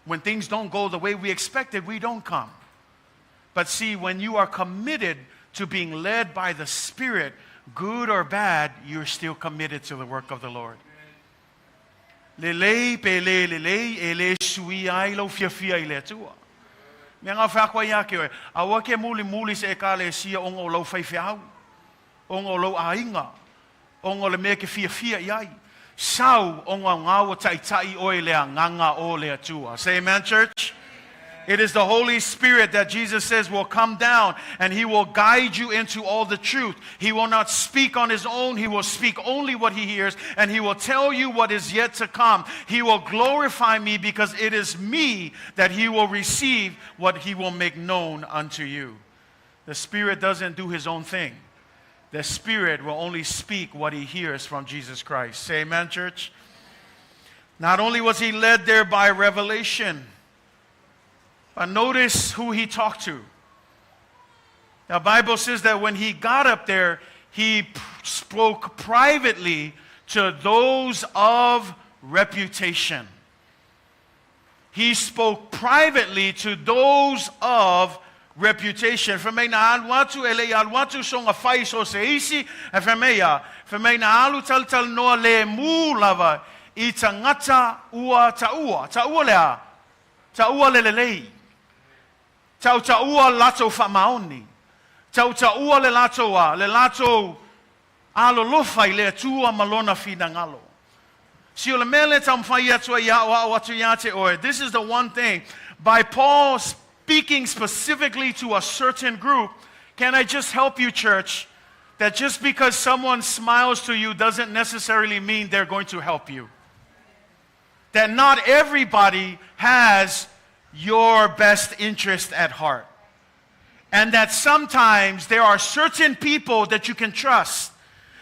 When things don't go the way we expected, we don't come. But see, when you are committed to being led by the Spirit, good or bad, you're still committed to the work of the Lord. Lelei pe lelei ele sui ai lo fia ile tua. Me nga fa kwa ya ke awa ke muli se Kalatia ongo lo fai fiau. Ongo lo ainga. Ongo le me ke fia iai. Sau ongo ngau tai o le nganga o le tua. Say amen, church. It is the Holy Spirit that Jesus says will come down and He will guide you into all the truth. He will not speak on His own. He will speak only what He hears, and He will tell you what is yet to come. He will glorify me because it is me that He will receive what He will make known unto you. The Spirit doesn't do His own thing. The Spirit will only speak what He hears from Jesus Christ. Say amen, church. Not only was He led there by revelation, but notice who He talked to. The Bible says that when He got up there, He spoke privately to those of reputation. He spoke privately to those of reputation. For me na alwatu ele alwatu songa fai so seisi, e for me na alu tal no le mu lava I tangata ua taua lea, taua lelei. Tau ua lato whamaoni. Tau ua le lato alo lofai le tua malona fina ngalo. Si o le mele tam whai atua ia o atu ia te oe. This is the one thing. By Paul speaking specifically to a certain group, can I just help you, church, that just because someone smiles to you doesn't necessarily mean they're going to help you. That not everybody has your best interest at heart. And that sometimes there are certain people that you can trust.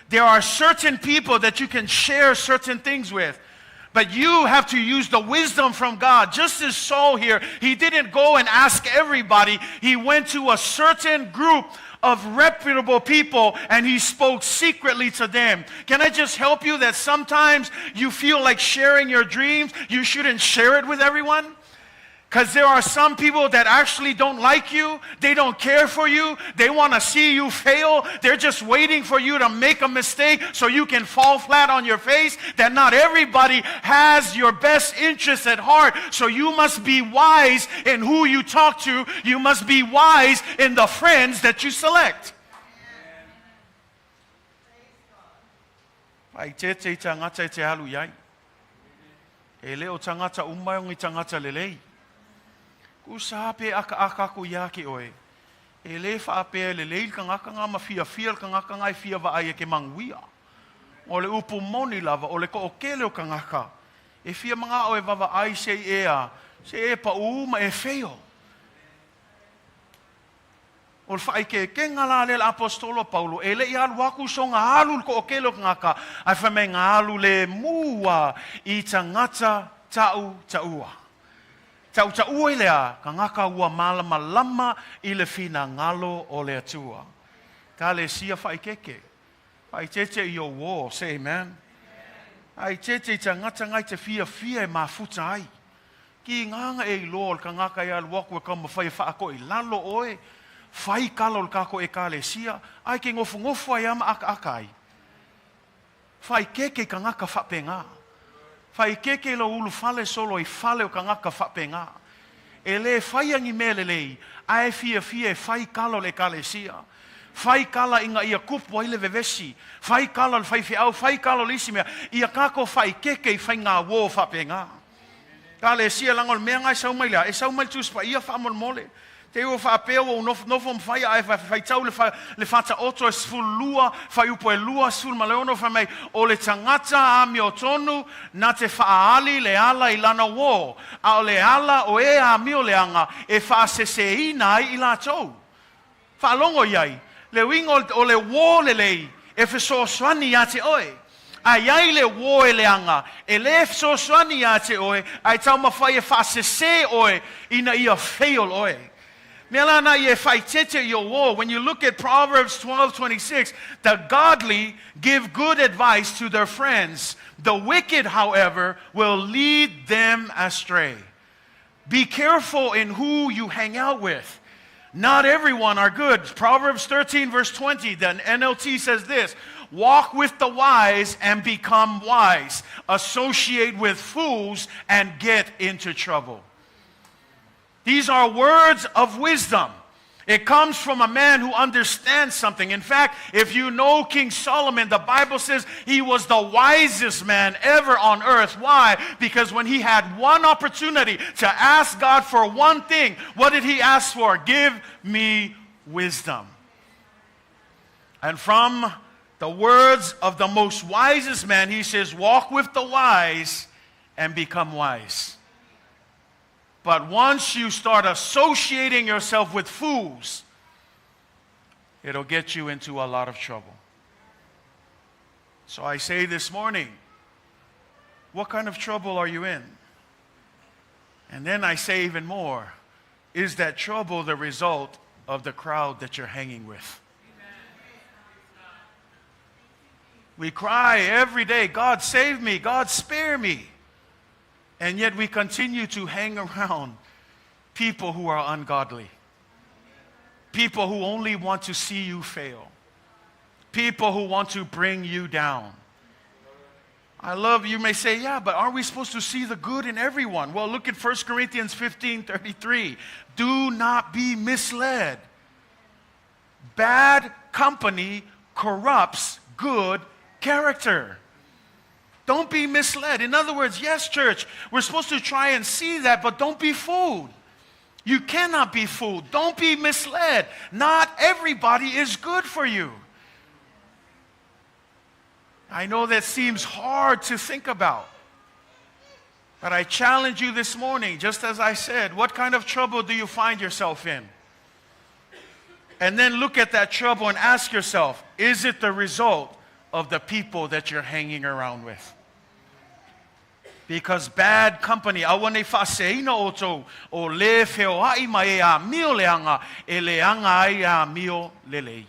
There are certain people that you can share certain things with. But you have to use the wisdom from God. Just as Saul here, he didn't go and ask everybody. He went to a certain group of reputable people and he spoke secretly to them. Can I just help you that sometimes you feel like sharing your dreams, you shouldn't share it with everyone? Because there are some people that actually don't like you. They don't care for you. They want to see you fail. They're just waiting for you to make a mistake so you can fall flat on your face. That not everybody has your best interest at heart. So you must be wise in who you talk to. You must be wise in the friends that you select. Ai te tangata te halu iai. E leo tangata umai o ngi tangata lelei. Usape aka ko yaki oe. E le fa ape le leil kangaka nga mafia fia kangaka nga fia va ai ke manguia. O le upumoni lava o le ko okele o kangaka. E fia manga oe va ai se ea. Se e pa uma e feo. O fa ke ngala le apostolo Paulo e le ia waku so nga alu ko okele o kangaka. Ai fa me nga alu le mua I tangata taua. Tau ua lea, ka ngaka ua malama I le fina ngalo o le atua. Kalatia whaikeke. Whaitete I o wō, say amen. Ai tete tangata ngai te fia e mafuta ai. Ki nganga e lol ka ngaka ia luaku e kama whai whaako I lalo oe. Whai kalo kako e Kalatia. Ai ke ngofu ai ama aka ai. Whaikeke ka ngaka whapenga. Fai keke lo ulu fale solo I fale o kangaka whapenga. E le fai angi me lelei, ae fia e fai kalo le Kalatia. Fai kala inga ia kupu ai le vevesi. Fai kala le fai fiau, fai kalo le isi mea. Ia kako fai keke I fai ngā wō whapenga. Kalatia langol mea ngai sau mai lea. E sau mai tuspa ia whamol mole. Te ua whapea o nofo mwhai ai whai tau le whata oto e sfulua, whai upo e lua sful ma leono whamei o le tangata a mi o tonu na te whaali le ala I lana wō. A o le ala o e a mi o le anga e whaasese ina I la tau. Whaalongo iai, le wingo o le wō lelei e whesoswani a te oe. Ai ai le wō e le anga, e le whesoswani a te oe, ai tau mawhai e whaasese oe ina ia wheol oe. When you look at Proverbs 12:26, the godly give good advice to their friends. The wicked, however, will lead them astray. Be careful in who you hang out with. Not everyone are good. Proverbs 13 verse 20, the NLT says this, walk with the wise and become wise. Associate with fools and get into trouble. These are words of wisdom. It comes from a man who understands something. In fact, if you know King Solomon, the Bible says he was the wisest man ever on earth. Why? Because when he had one opportunity to ask God for one thing, what did he ask for? Give me wisdom. And from the words of the most wisest man, he says, walk with the wise and become wise. But once you start associating yourself with fools, it'll get you into a lot of trouble. So I say this morning, what kind of trouble are you in? And then I say even more, is that trouble the result of the crowd that you're hanging with? We cry every day, God save me, God spare me. And yet we continue to hang around people who are ungodly. People who only want to see you fail. People who want to bring you down. I love, you may say, yeah, but aren't we supposed to see the good in everyone? Well, look at 1 Corinthians 15:33. Do not be misled. Bad company corrupts good character. Don't be misled. In other words, yes, church, we're supposed to try and see that, but don't be fooled. You cannot be fooled. Don't be misled. Not everybody is good for you. I know that seems hard to think about, but I challenge you this morning, just as I said, what kind of trouble do you find yourself in? And then look at that trouble and ask yourself, is it the result of the people that you're hanging around with? Because bad company, awane whaseina oto o le wheoai mai a mio leanga, e leanga ai a mio lelei.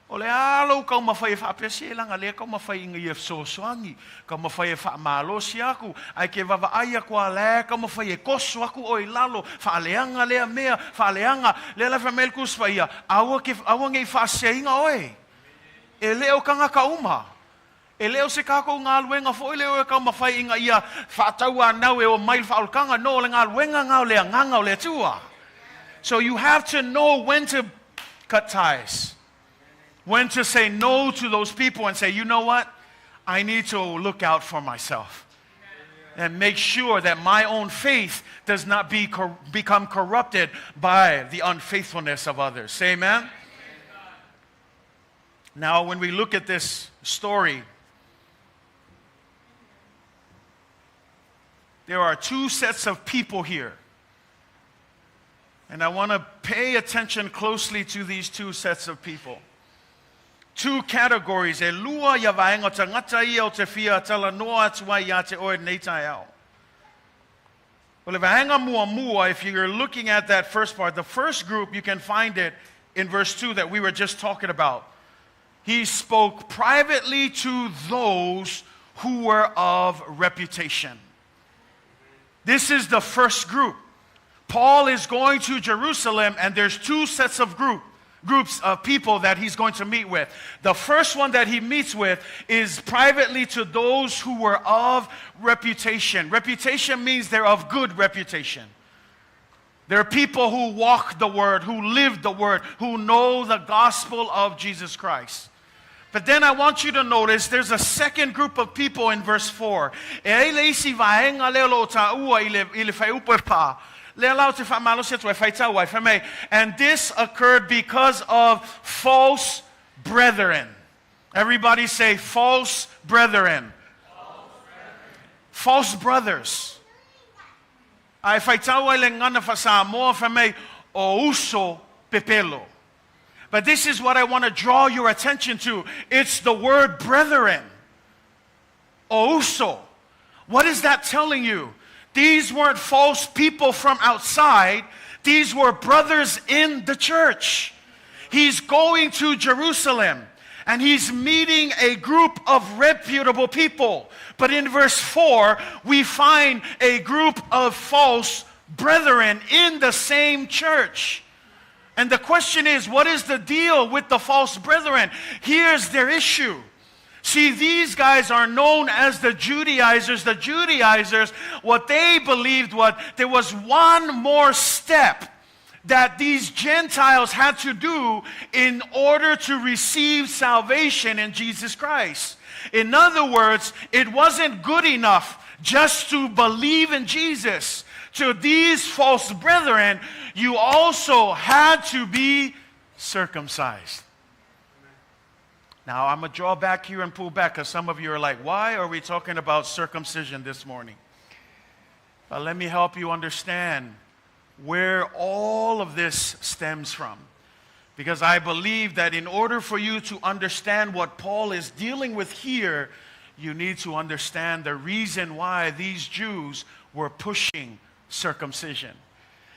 O le alo kau mawhai whapese langa le kau mawhai inga ia sosoangi, kau mawhai whamalosi aku, ai ke wawa aia kua le, kau mawhai e koso aku o I lalo, whaaleanga lea mea, whaaleanga, le la whamelku swaia, awa ngei whaseinga oe. E leo kanga kauma. E leo se kako ngā luenga fo, e leo e kau mawhai inga ia whataua nau e o mail whaolkanga, no le ngā luenga ngau lea nganga o lea tua. So you have to know when to cut ties. When to say no to those people and say, you know what? I need to look out for myself. And make sure that my own faith does not become corrupted by the unfaithfulness of others. Say amen? Now, when we look at this story, there are two sets of people here. And I want to pay attention closely to these two sets of people. Two categories. E lua ia vaenga tangata ia o te fia tala noa atua ia te oe nei tai au. Well, if vaenga mua, if you're looking at that first part, the first group, you can find it in verse 2 that we were just talking about. He spoke privately to those who were of reputation. This is the first group. Paul is going to Jerusalem, and there's two sets of groups of people that he's going to meet with. The first one that he meets with is privately to those who were of reputation. Reputation means they're of good reputation. They're people who walk the word, who live the word, who know the gospel of Jesus Christ. But then I want you to notice there's a second group of people in verse 4. And this occurred because of false brethren. Everybody say false brethren. False brothers. Ai whaitau le ngana whasa moa whamei o uso pepelo. But this is what I want to draw your attention to. It's the word brethren. O uso. What is that telling you? These weren't false people from outside. These were brothers in the church. He's going to Jerusalem. And he's meeting a group of reputable people. But in verse 4, we find a group of false brethren in the same church. And the question is, what is the deal with the false brethren? Here's their issue. See, these guys are known as the Judaizers. The Judaizers, what they believed was there was one more step that these Gentiles had to do in order to receive salvation in Jesus Christ. In other words, it wasn't good enough just to believe in Jesus. To these false brethren, you also had to be circumcised. Now, I'm going to draw back here and pull back because some of you are like, why are we talking about circumcision this morning? But let me help you understand where all of this stems from. Because I believe that in order for you to understand what Paul is dealing with here, you need to understand the reason why these Jews were pushing circumcision.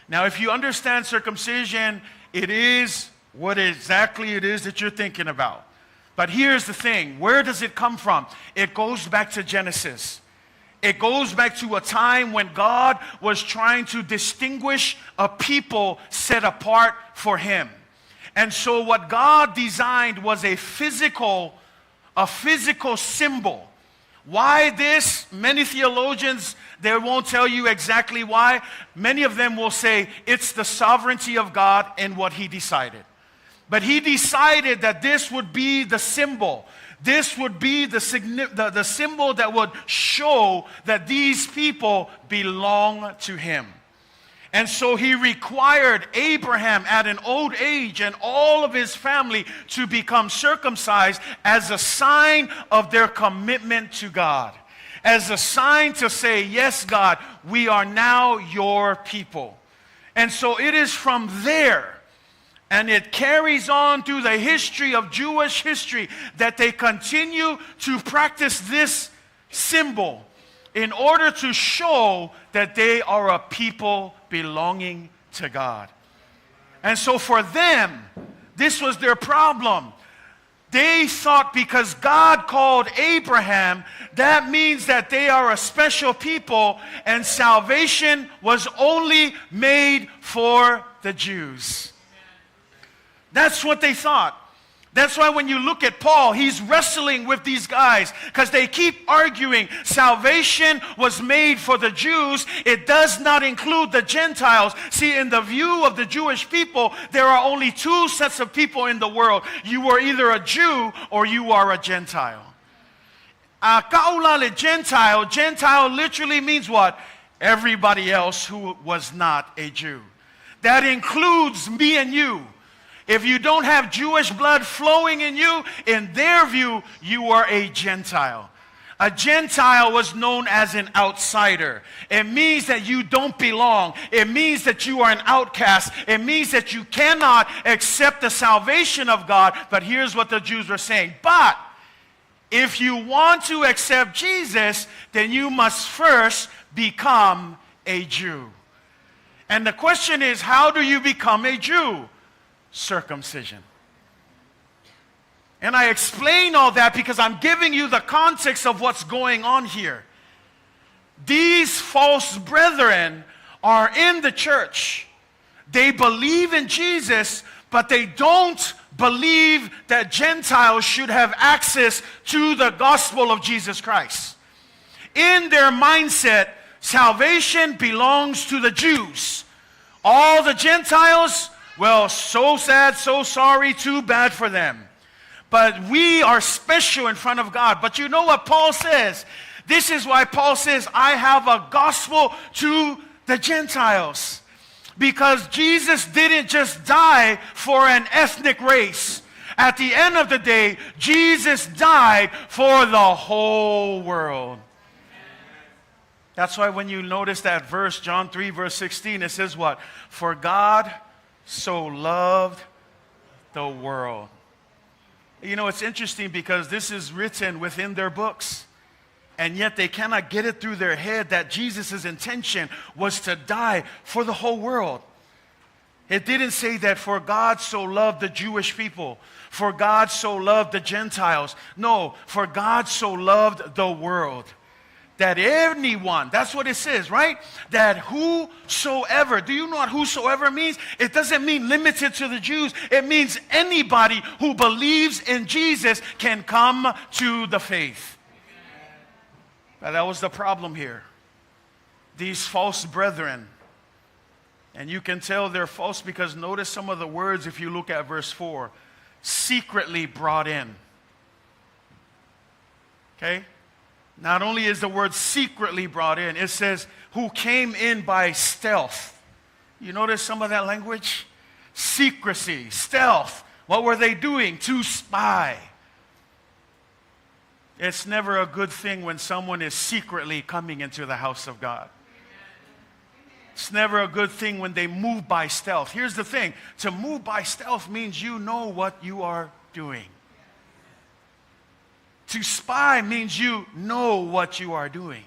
Now, if you understand circumcision, it is what exactly it is that you're thinking about. But here's the thing. Where does it come from? It goes back to Genesis. It goes back to a time when God was trying to distinguish a people set apart for Him. And so what God designed was a physical symbol. Why this? Many theologians, they won't tell you exactly why. Many of them will say it's the sovereignty of God and what He decided. But He decided that this would be the symbol. This would be the symbol that would show that these people belong to Him. And so He required Abraham at an old age and all of his family to become circumcised as a sign of their commitment to God. As a sign to say, yes, God, we are now your people. And so it is from there, and it carries on through the history of Jewish history, that they continue to practice this symbol in order to show that they are a people belonging to God. And so for them, this was their problem. They thought because God called Abraham, that means that they are a special people, and salvation was only made for the Jews. That's what they thought. That's why when you look at Paul, he's wrestling with these guys because they keep arguing salvation was made for the Jews. It does not include the Gentiles. See, in the view of the Jewish people, there are only two sets of people in the world. You are either a Jew or you are a Gentile. Kaulale Gentile. Gentile literally means what? Everybody else who was not a Jew. That includes me and you. If you don't have Jewish blood flowing in you, in their view, you are a Gentile. A Gentile was known as an outsider. It means that you don't belong. It means that you are an outcast. It means that you cannot accept the salvation of God. But here's what the Jews were saying. But if you want to accept Jesus, then you must first become a Jew. And the question is, how do you become a Jew? Circumcision. And I explain all that because I'm giving you the context of what's going on here. These false brethren are in the church. They believe in Jesus, but they don't believe that Gentiles should have access to the gospel of Jesus Christ. In their mindset, salvation belongs to the Jews. All the Gentiles, well, so sad, so sorry, too bad for them. But we are special in front of God. But you know what Paul says? This is why Paul says, I have a gospel to the Gentiles. Because Jesus didn't just die for an ethnic race. At the end of the day, Jesus died for the whole world. That's why when you notice that verse, John 3, verse 16, it says what? For God so loved the world. You know, it's interesting because this is written within their books. And yet they cannot get it through their head that Jesus' intention was to die for the whole world. It didn't say that for God so loved the Jewish people, for God so loved the Gentiles. No, for God so loved the world. That anyone, that's what it says, right? That whosoever, do you know what whosoever means? It doesn't mean limited to the Jews. It means anybody who believes in Jesus can come to the faith. Now, that was the problem here. These false brethren, and you can tell they're false because notice some of the words if you look at verse 4. Secretly brought in. Okay? Not only is the word secretly brought in, it says who came in by stealth. You notice some of that language? Secrecy, stealth. What were they doing? To spy. It's never a good thing when someone is secretly coming into the house of God. It's never a good thing when they move by stealth. Here's the thing. To move by stealth means you know what you are doing. To spy means you know what you are doing.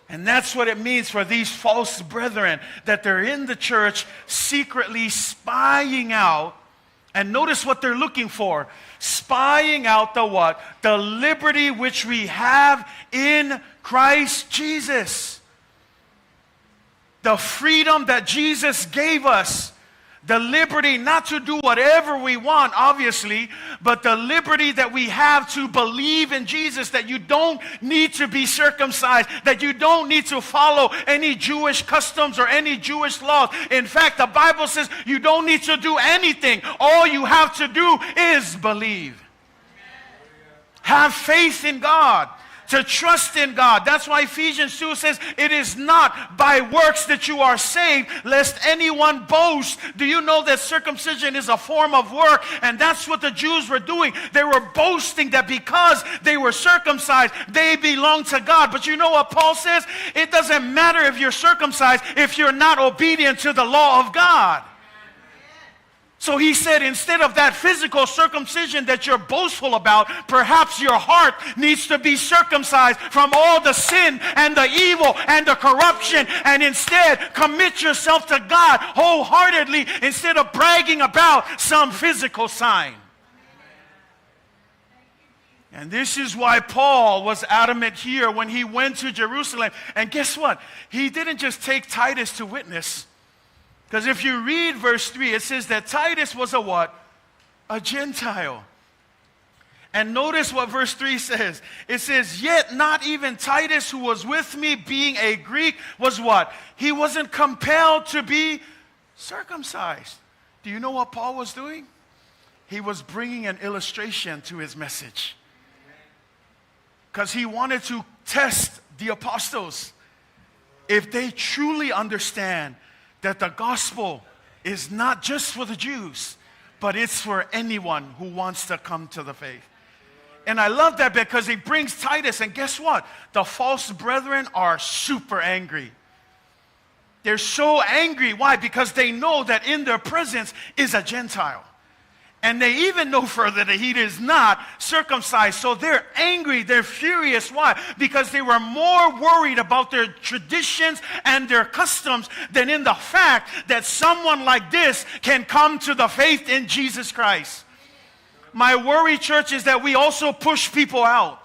And that's what it means for these false brethren, that they're in the church secretly spying out. And notice what they're looking for. Spying out the what? The liberty which we have in Christ Jesus. The freedom that Jesus gave us. The liberty not to do whatever we want, obviously, but the liberty that we have to believe in Jesus, that you don't need to be circumcised, that you don't need to follow any Jewish customs or any Jewish laws. In fact, the Bible says you don't need to do anything. All you have to do is believe. Have faith in God. To trust in God. That's why Ephesians 2 says, it is not by works that you are saved, lest anyone boast. Do you know that circumcision is a form of work? And that's what the Jews were doing. They were boasting that because they were circumcised, they belong to God. But you know what Paul says? It doesn't matter if you're circumcised if you're not obedient to the law of God. So he said, instead of that physical circumcision that you're boastful about, perhaps your heart needs to be circumcised from all the sin and the evil and the corruption, and instead commit yourself to God wholeheartedly instead of bragging about some physical sign. And this is why Paul was adamant here when he went to Jerusalem. And guess what? He didn't just take Titus to witness. Because if you read verse 3, it says that Titus was a what? A Gentile. And notice what verse 3 says. It says, yet not even Titus, who was with me, being a Greek, was what? He wasn't compelled to be circumcised. Do you know what Paul was doing? He was bringing an illustration to his message. Because he wanted to test the apostles. If they truly understand that the gospel is not just for the Jews, but it's for anyone who wants to come to the faith. And I love that because he brings Titus, and guess what? The false brethren are super angry. They're so angry. Why? Because they know that in their presence is a Gentile. And they even know further that he is not circumcised. So they're angry, they're furious. Why? Because they were more worried about their traditions and their customs than in the fact that someone like this can come to the faith in Jesus Christ. My worry, church, is that we also push people out.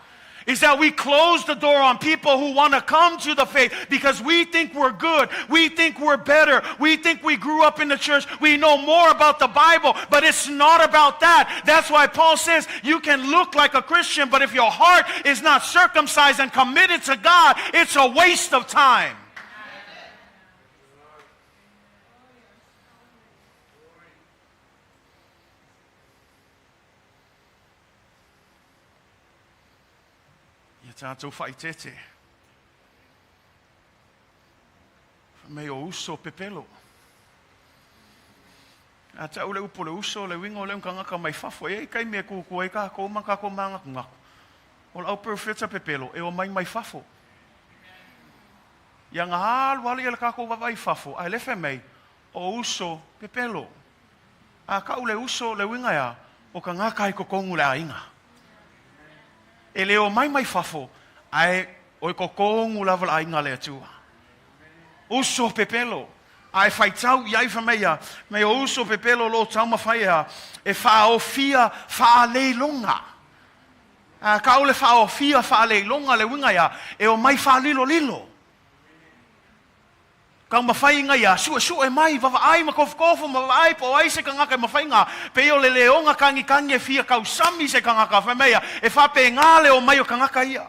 Is that we close the door on people who want to come to the faith because we think we're good. We think we're better. We think we grew up in the church. We know more about the Bible, but it's not about that. That's why Paul says you can look like a Christian, but if your heart is not circumcised and committed to God, it's a waste of time. me o uso pepelo. A ta ule upo le uso, le wingo le ngaka mai fafo, kai me ku e ka ko manga ngako. O au profeta pepelo, e o mai fafo. Ia ngā hālu wali e le kako wawai fafo, ai lefe mei, o uso pepelo. A ka ule uso le winga ia, o ka ngaka i kokongu le ainga. E leo mai fafo, ai o i kokongu lava le ainga le atua. Uso pepelo. Ai fai tau iai fa meia, me o uso pepelo lo tau mawhaia, e wha o fia wha leilonga. Ka ule wha o fia wha leilonga le winga ia, e o mai wha lilo. Ka mawhai inga ia, sua e mai, wawa ai ma kofkofo, ma wawa ai po ai se ka ngaka e mawhai ngā, pe o le leonga kangi e fia kau sami se ka ngaka, wha meia, e wha pe ngā leo mai o ka ngaka ia.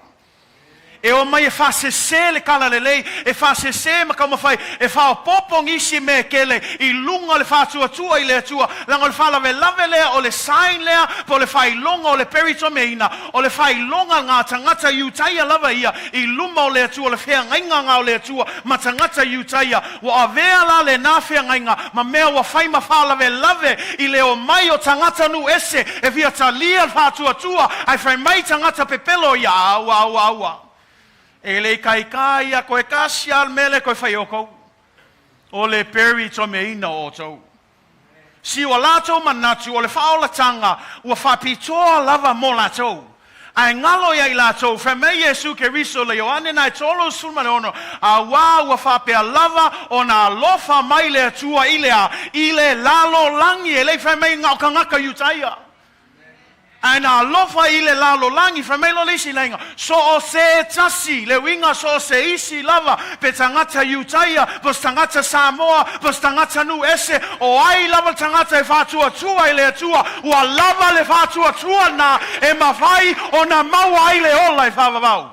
E o mai e wha sese le kala lelei, e wha sese ma ka mawhai, e wha o popong isi me kele, i lunga le wha tua i le atua, langa le wha lave lea, o le sain lea, po le wha ilonga o le peritome ina, o le wha ilonga ngā tangata iutaia lava ia, i luma o le atua, le whea ngainga ngā o le atua, ma tangata iutaia, wa a vea la le nā whea ngainga, ma mea wa whai ma wha lave, i le o mai o tangata nu ese, e via ta lia wha tua, ai whai mai tangata pepelo ia, aua. E le kai a koe kasi al mele koe whai oko. O le peri to me ina o tau. Si o lato manatu o le whaola tanga ua whapitoa lava mo lato. Ai ngalo ia i lato whame Yesu ke riso le Ioane nai tolo sulma le ono. A wā ua whapea lava o na lofa mai le atua i le lalo langi e le whame ngau kangaka yutaia. Ana lofa i le lalo langi famelo lisi lenga so o se tasi le winga so se isi lava pe tangata Utaia pos tangata Samoa pos tangata nu ese o ai lava tangata e fatua tua i le atua ua lava le fatua tua na e mawhai o na maua ai le ola i whavavau.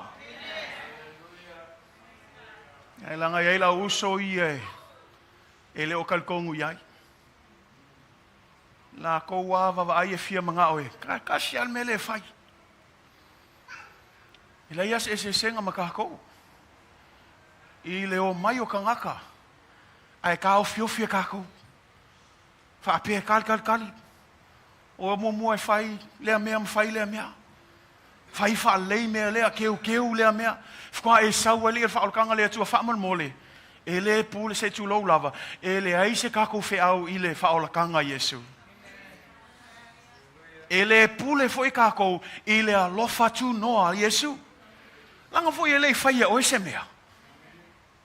Ai langa i la uso i e le o kalkongu iai. La koua wa ai e fia manga oe. Ka sial mele e fai. I la ias e se senga makako. I le o mai o kangaka. Ai ka o fiofia kako. Fa ape kal. O mo e fai lea mea mfai lea mea. Fai fa lei mea lea keu lea mea. Fkwa e sau ali e fa olkanga lea tua fa mole. E le pule se tu lo lava. E le ai se kako fe au i le fa olkanga Yesu. E le pule foi kako i le alofa tu noa Yesu. Langa foi e le fai e oe se mea.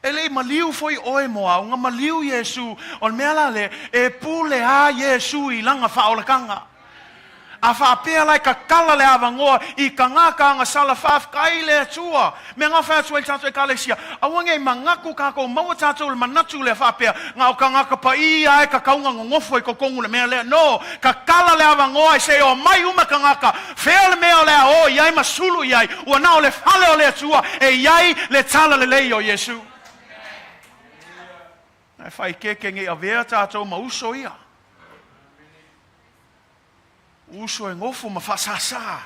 E le maliu foi oe moa, unga maliu Yesu, on mea la le, e pule a Yesu i langa whaolakanga. A whapea lai ka kala le awangoa i ka ngākanga sala whaf kai le atua. Mea ngā whaatua i tātou e Kalatia. Awange i mangaku kako maua tātou le manatu le whapea. Ngā o ka ngāka pa i ae ka kaunga ngofo i kokongu le mea lea. No, ka kala le awangoa i se o mai uma ka ngāka. Whea le mea lea o iai masulu iai. Ua nao le whale o le atua e iai le tala lelei o Yesu. Ai whai keke nge a vea tātou ma uso ia. Uso e ngofo ma whasasa.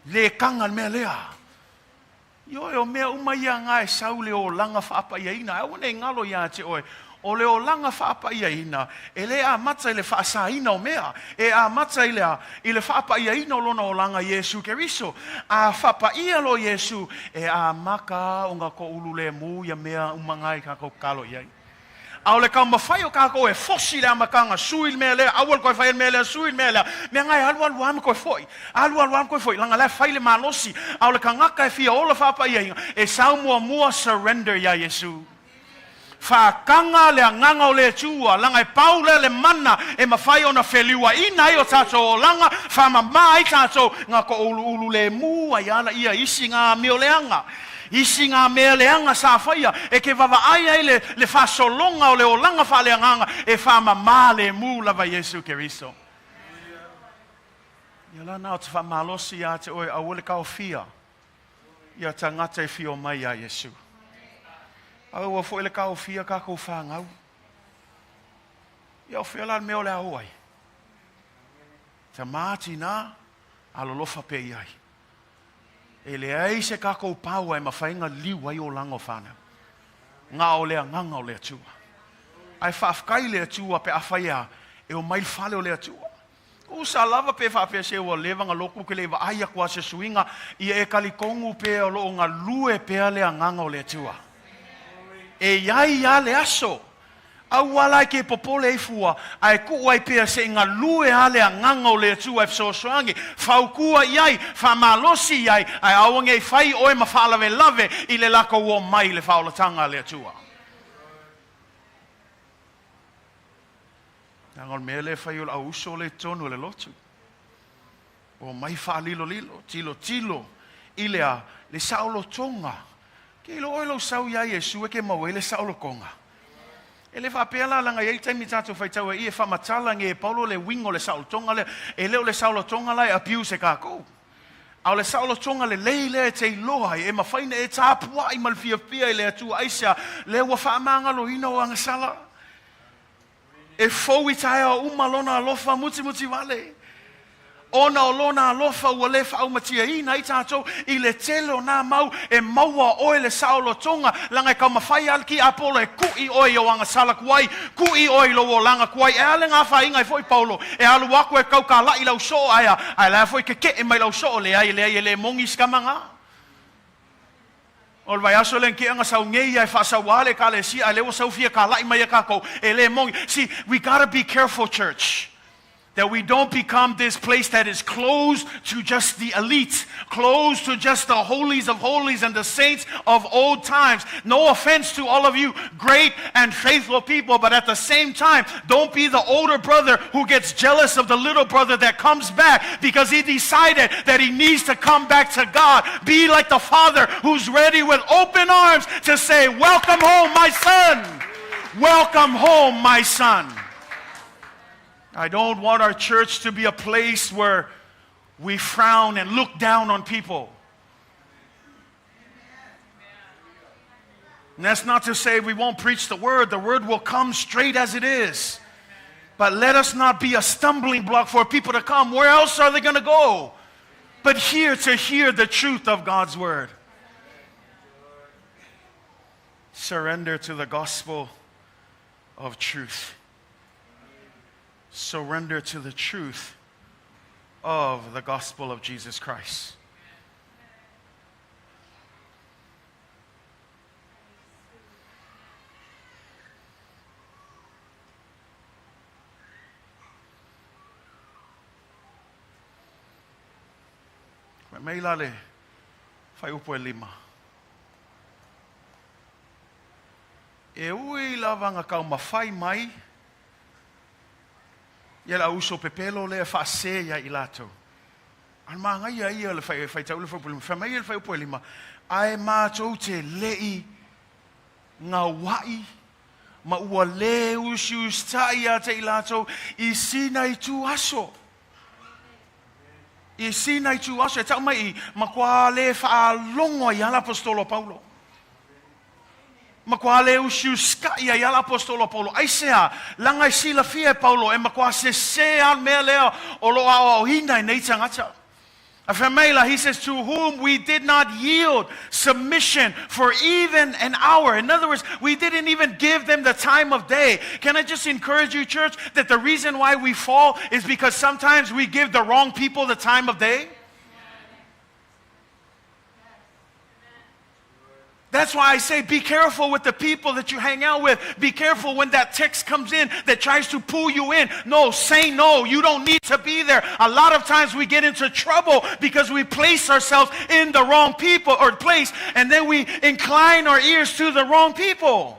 Le kanga mea lea. Yo e o mea uma ia ngā e saule o langa whaapa ia ina. Au ne ngalo ia te oe. O le o langa whaapa ia ina. E le a mata i le whaasa ina o mea. E a mata i le whaapa ia ina o lona o langa Yesu ke riso. A whaapa ia lo Yesu. E a maka o ngā ko ulu le mu ia mea umangai kako kalo iai. Au le kau mawhai o kako e fosi le amakanga sui mea lea, awal koe whai mea lea, sui mea lea. Mea ngai alu ame koe foi. Alu ame koe foi. Langa lea whai le malosi. Au le ka ngaka e fia ola whapa ia inga. E sau mua surrender ia Yesu. Whakanga le nganga o le tua. Langa e pau le mana e mawhai o na wheliua. Ina i o tātou o langa. Whamama i tātou. Ngā ko ulu le mua i ala ia isi ngā meo leanga. Isi ngā mea leanga sa whaia, e ke wawa ai le whasolonga o le o langa whaleanganga, e whamama le mū lava Yesu ke riso. Ia la nao te whamalosi a te oe awole kao fia, ia ta ngata e fio mai a Yesu. Au a fo ele kao fia kako whangau. Ia o whiala meo le auai. Te māti nā, alolofa pe iai. E le ai se kako pau ai mawhainga liu ai o lango whanau. Ngā o lea nganga o lea tua. Ai whaafkai lea tua pe awhaia e o mai whale o lea tua. O sa lava pe whaapea se o levanga loko ke lewa aia kua se suinga i e kalikongu pe o lo ngā lue pe lea nganga o lea tua. E iai ia le aso. Au wala ke popole e fua, ai kuai pea se ngā lue ale a nganga o lea tua e fsosoangi, whaukua iai, whamalosi iai, ai awange whai oe ma whaalawe lave i le lako o mai le whaolatanga lea tua. Nangol mele whai o la uso le tonu le lotu. O mai whaalilo lilo, tilo tilo, i lea le saulo tonga. Ke ilo oe lo sau iai e sue ke maue le saulo konga. E le whapela langa iei taimi tātou whaitaua i e whamatala nge Paulo le wingo le saulotonga le e leo le saulotonga lai apiu se kākou. Au le saulotonga le leile te iloha e mawhaina e tāpua i malfiapia i le atua aisia le ua whaamangalo ina o angasala. E fau i tae o umalona alofa muti muti wale. Ona o lona alofa ua le whaumatia ina i tātou i le telo nā mau e maua oe le saulo tonga langa kau mawhai alki apolo e kui oe o angasala kuai, kui oe lo o langa kuai, e ale ngā whainga e foi Paulo, e alu aku e kau ka lai lau so aia, ai lea foi ke e mai lau so le ai le mongi skamanga. O le vai aso len ke anga sau ngei ai whasawale ka le si, ai lewa sau fia ka lai mai a kako, e le mongi. See, we gotta be careful, church. That we don't become this place that is closed to just the elite, closed to just the holies of holies and the saints of old times. No offense to all of you great and faithful people, but at the same time, don't be the older brother who gets jealous of the little brother that comes back because he decided that he needs to come back to God. Be like the father who's ready with open arms to say, "Welcome home, my son. Welcome home, my son." I don't want our church to be a place where we frown and look down on people. And that's not to say we won't preach the word. The word will come straight as it is. But let us not be a stumbling block for people to come. Where else are they going to go? But here to hear the truth of God's word. Surrender to the gospel of truth. Surrender to the truth of the gospel of Jesus Christ. Mai lale fai upo e lima. E ui lavanga kau mawhai mai ia la uso pepelo le fa se ia ilato al manga ia le fai tau le fa mai le fai po lima ai ma tou te lei Gaua'i ma ua le usu stai te ilato I sina I tu aso e tau mai ma kwa le fa longo ia l'apostolo Paulo. Ma kwa le usiu ska ia ia l'apostolo Paulo. Ai sea, langa I sila fia Paulo, e ma kwa se al mea leo o lo a o hina I nei tangata. Afemela, he says, to whom we did not yield submission for even an hour. In other words, we didn't even give them the time of day. Can I just encourage you, church, that the reason why we fall is because sometimes we give the wrong people the time of day? That's why I say be careful with the people that you hang out with. Be careful when that text comes in that tries to pull you in. No, say no. You don't need to be there. A lot of times we get into trouble because we place ourselves in the wrong people or place, and then we incline our ears to the wrong people.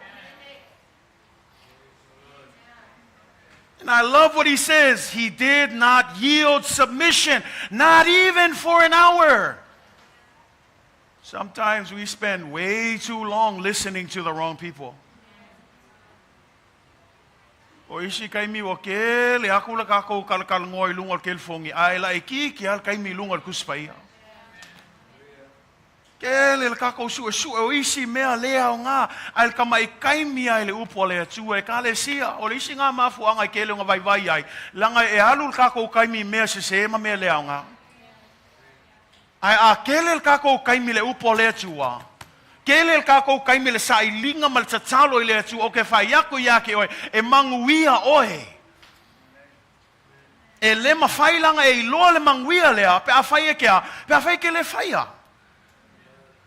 And I love what he says. He did not yield submission, not even for an hour. Sometimes we spend way too long listening to the wrong people. O isi kai mi wa ke le aku la kako kal ngoi lungal kel fongi ai la iki ki al kai mi lungal kuspaia. Ke le kako su o isi mea lea o nga al kamai kai mi ai le upo le tu e ka le sia o isi nga mafu anga ke le nga vai ai langa e alu kako kai mi mea se ma mea lea o nga. Ai a kelel kako kaimi le upo le tua. Kele kako kai me le sa ilinga mal tatalo ile tu o ke fai ako ya ke oi e manguia oi. E le mawhai langa e iloa le manguia lea, pe a whai e kea, pe a whai ke le whaia.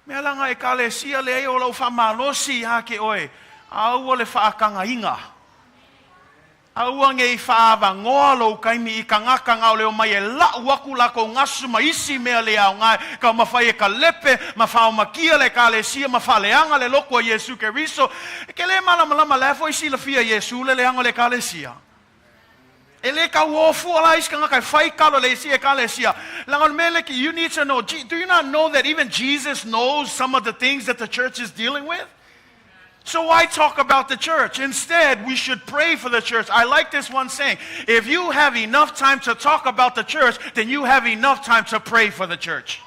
Mea langa e Kalatia le e o lau whamalosi ha ke oe, aua le whaakanga inga. Aua nge i whaava ngoa lau kaimi I kangaka ngau leo mai e lau waku lako ngasu ma isi mea le au ngai, ka mawhai e ka lepe, mawhao makia le Kalatia, mawhaleanga le loko a Yesu ke riso, ke le malamalama lefo isi la fia Yesu le leanga le Kalatia. Ele ka wofu ala iskanga kai fai kalo le sia Kalatia. Langal meleki, you need to know. Do you not know that even Jesus knows some of the things that the church is dealing with? So why talk about the church? Instead, we should pray for the church. I like this one saying, if you have enough time to talk about the church, then you have enough time to pray for the church.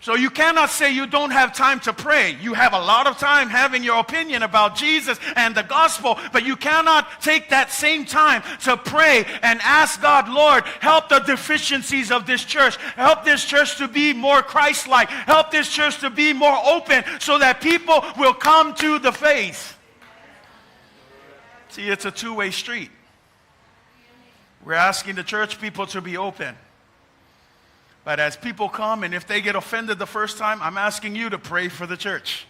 So you cannot say you don't have time to pray. You have a lot of time having your opinion about Jesus and the gospel, but you cannot take that same time to pray and ask God, Lord, help the deficiencies of this church. Help this church to be more Christ-like. Help this church to be more open so that people will come to the faith. See, it's a two-way street. We're asking the church people to be open. But as people come, and if they get offended the first time, I'm asking you to pray for the church.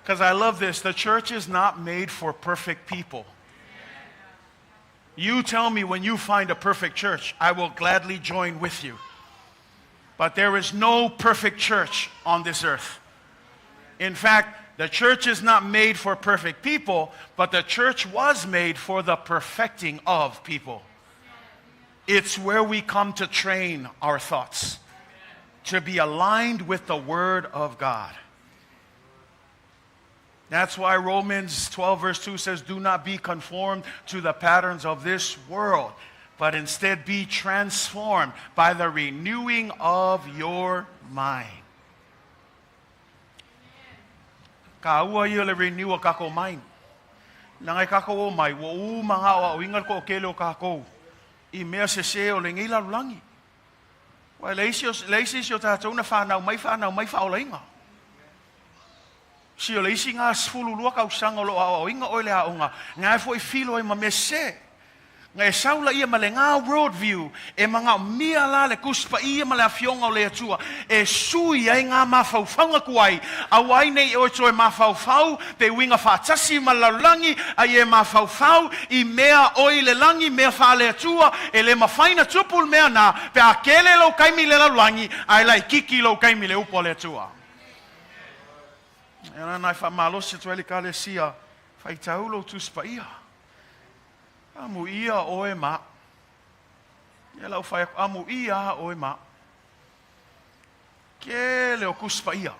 Because I love this. The church is not made for perfect people. You tell me when you find a perfect church, I will gladly join with you. But there is no perfect church on this earth. In fact, the church is not made for perfect people, but the church was made for the perfecting of people. It's where we come to train our thoughts, to be aligned with the Word of God. That's why Romans 12 verse 2 says, do not be conformed to the patterns of this world, but instead be transformed by the renewing of your mind. Ka ua ia le renew a kako mind. Nangai kako o mai, wo u mga o ingal ko kele o kako. I mea se o le ngai larulangi. Wai leisi o tātou na whanau mai whaolainga. Si o leisi ngā sfulu lua kausanga lo au inga oile haonga. Ngā fo I filo I ma me se. Ngā e saula ia ma le ngā world view. E mga mia la le kuspa ia ma le afionga o le atua. E sui ai ngā mawhauwhanga kuai. Awai nei o toi mawhauwhau. Pe winga whātasi ma larulangi. A e mawhauwhau. I mea oi le langi mea wha le atua. E le mawhaina tupul mea na. Pe a kele lau kaimi le larulangi. Ai lai kiki lau kaimi le upo le atua. E nai whamalosi tu ele Kalatia. Whai taulo tuspa ia. Amu ia oe ma. Ia lau whai amu ia oe ma. Ke leo kuspa ia.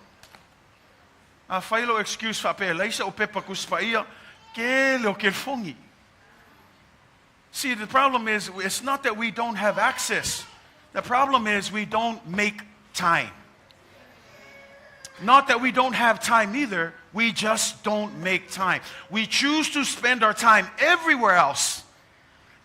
A whailo excuse whape leisa o pepa kuspa ia. Ke leo kelfongi. See, the problem is, it's not that we don't have access. The problem is we don't make time. Not that we don't have time either. We just don't make time. We choose to spend our time everywhere else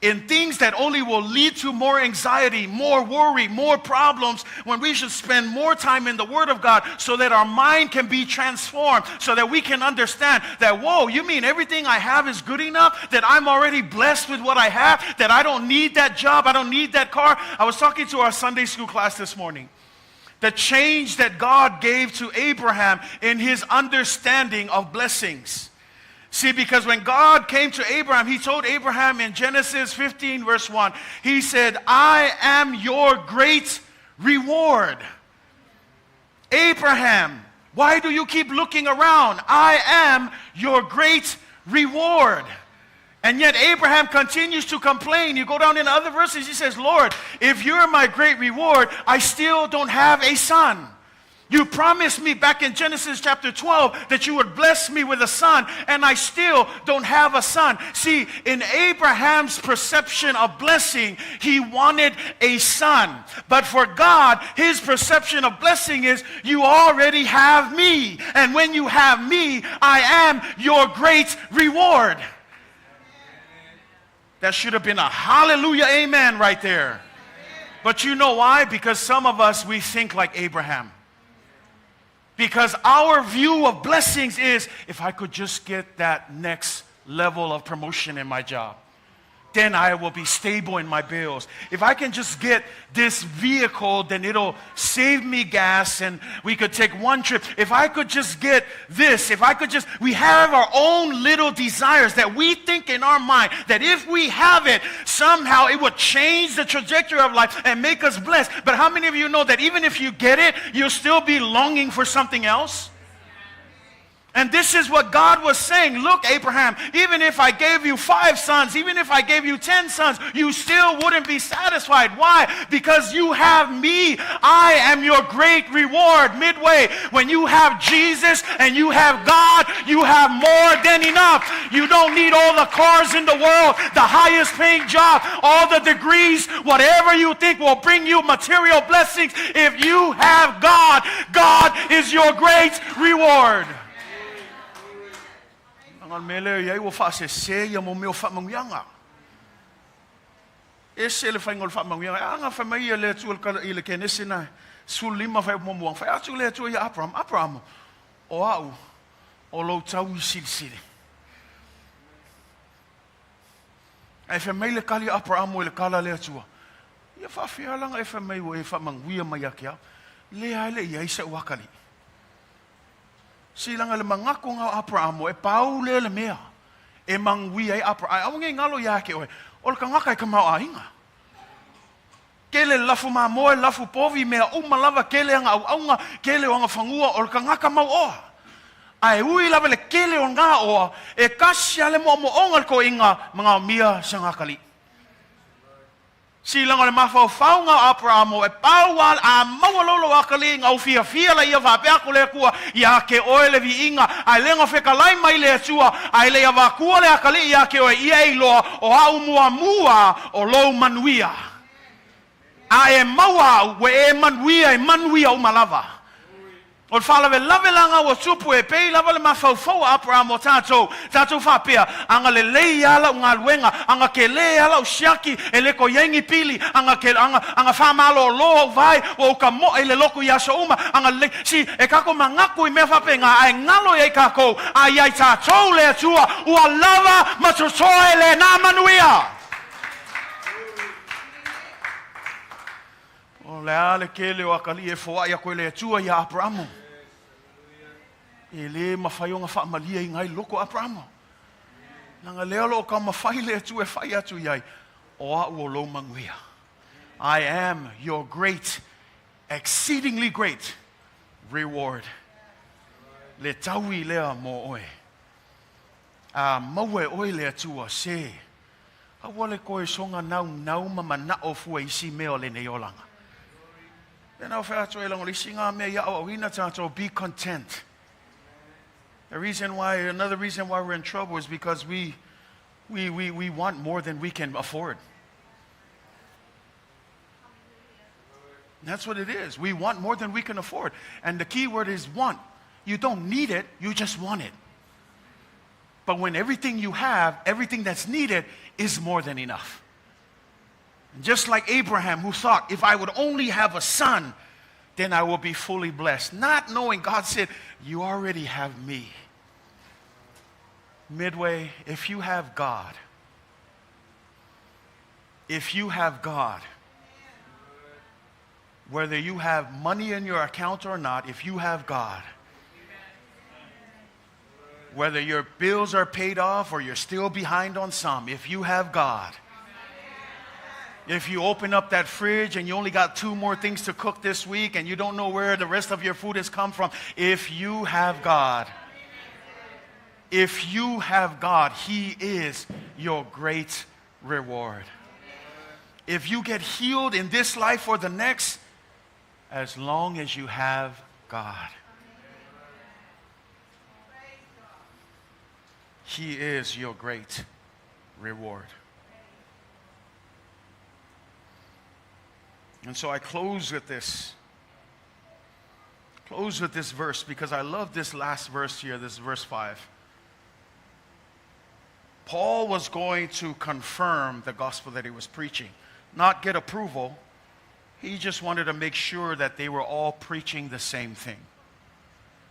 in things that only will lead to more anxiety, more worry, more problems, when we should spend more time in the Word of God so that our mind can be transformed, so that we can understand that, whoa, you mean everything I have is good enough? That I'm already blessed with what I have? That I don't need that job? I don't need that car? I was talking to our Sunday school class this morning. The change that God gave to Abraham in his understanding of blessings. See, because when God came to Abraham, He told Abraham in Genesis 15 verse 1, He said, I am your great reward. Abraham, why do you keep looking around? I am your great reward. And yet Abraham continues to complain. You go down in other verses, he says, Lord, if you're my great reward, I still don't have a son. You promised me back in Genesis chapter 12 that you would bless me with a son, and I still don't have a son. See, in Abraham's perception of blessing, he wanted a son. But for God, His perception of blessing is, you already have me. And when you have me, I am your great reward. That should have been a hallelujah amen right there. But you know why? Because some of us, we think like Abraham. Because our view of blessings is, if I could just get that next level of promotion in my job, then I will be stable in my bills. If I can just get this vehicle, then it'll save me gas and we could take one trip. If I could just get this, we have our own little desires that we think in our mind that if we have it, somehow it would change the trajectory of life and make us blessed. But how many of you know that even if you get it, you'll still be longing for something else? And this is what God was saying. Look, Abraham, even if I gave you 5 sons, even if I gave you 10 sons, you still wouldn't be satisfied. Why? Because you have me. I am your great reward. Midway, when you have Jesus and you have God, you have more than enough. You don't need all the cars in the world, the highest paying job, all the degrees, whatever you think will bring you material blessings. If you have God, God is your great reward. Ngal mele ia wo fa se ia mo me fa mangianga. Ese le fa ngol fa mangianga anga fa mai le tu le kenesina sulima fa mo mo fa atu le tu ia Abraham o au o lo tau sili. Ai fa mai le kali Abraham le kala le tu. Ia fa fia langa ai fa mai wo e fa mangia mai akia. Le ale ia isa wakali. Silanga le mangako nga Abraham e pau le mea e mangwi ai Abraham au nge ngalo yake o le kangaka ka mau ainga kele lafu ma mo lafu povi mea uma lava kele nga au nga kele nga fangua o le kangaka mau o ai ui lava le kele o nga o e kasia le mo ongal ko inga mga mia sanga kali silanga le mafau nga Abraham e paual a mawalolo akali nga ufia la ia va pe akole kua ia ke oele vi inga ai lenga feka lai mai le tua ai le va kua le akali ia ke o ia ilo o au mua o lo manuia a e maua we e manuia o malava o fala ve langa o supu e pe lava le mafau Abraham o tato fa pea anga lelei ala unga luenga anga ke le ala o shiaki e le ko yengi pili anga fa malo lo vai o ka mo e le loko ya so uma anga le si e kako mangaku I me fa penga ai ngalo e kako ai tato le tua o lava matrosoe le na manuia o le ale kele o akali e foa ia koe le tua ia Abraham. E le mawhaionga wha malia I ngai loko Abraham. Nanga leo lo ka mawhai le tua e whai atu iai. O a ua lo manguia. I am your great, exceedingly great reward. Le taui lea mo oe. A maue oe le tua se. Awa le koe songa nau mama na o fua isi meo le neolanga. Then I'll be content. Another reason why we're in trouble is because we want more than we can afford. That's what it is. We want more than we can afford. And the key word is want. You don't need it, you just want it. But when everything you have, everything that's needed is more than enough. Just like Abraham, who thought, if I would only have a son, then I will be fully blessed. Not knowing, God said, you already have me. Midway, if you have God, whether you have money in your account or not, if you have God, whether your bills are paid off or you're still behind on some, if you have God, if you open up that fridge and you only got 2 more things to cook this week and you don't know where the rest of your food has come from, if you have God, He is your great reward. If you get healed in this life or the next, as long as you have God, He is your great reward. And so I close with this verse because I love this last verse here, this verse 5. Paul was going to confirm the gospel that he was preaching, not get approval, He just wanted to make sure that they were all preaching the same thing.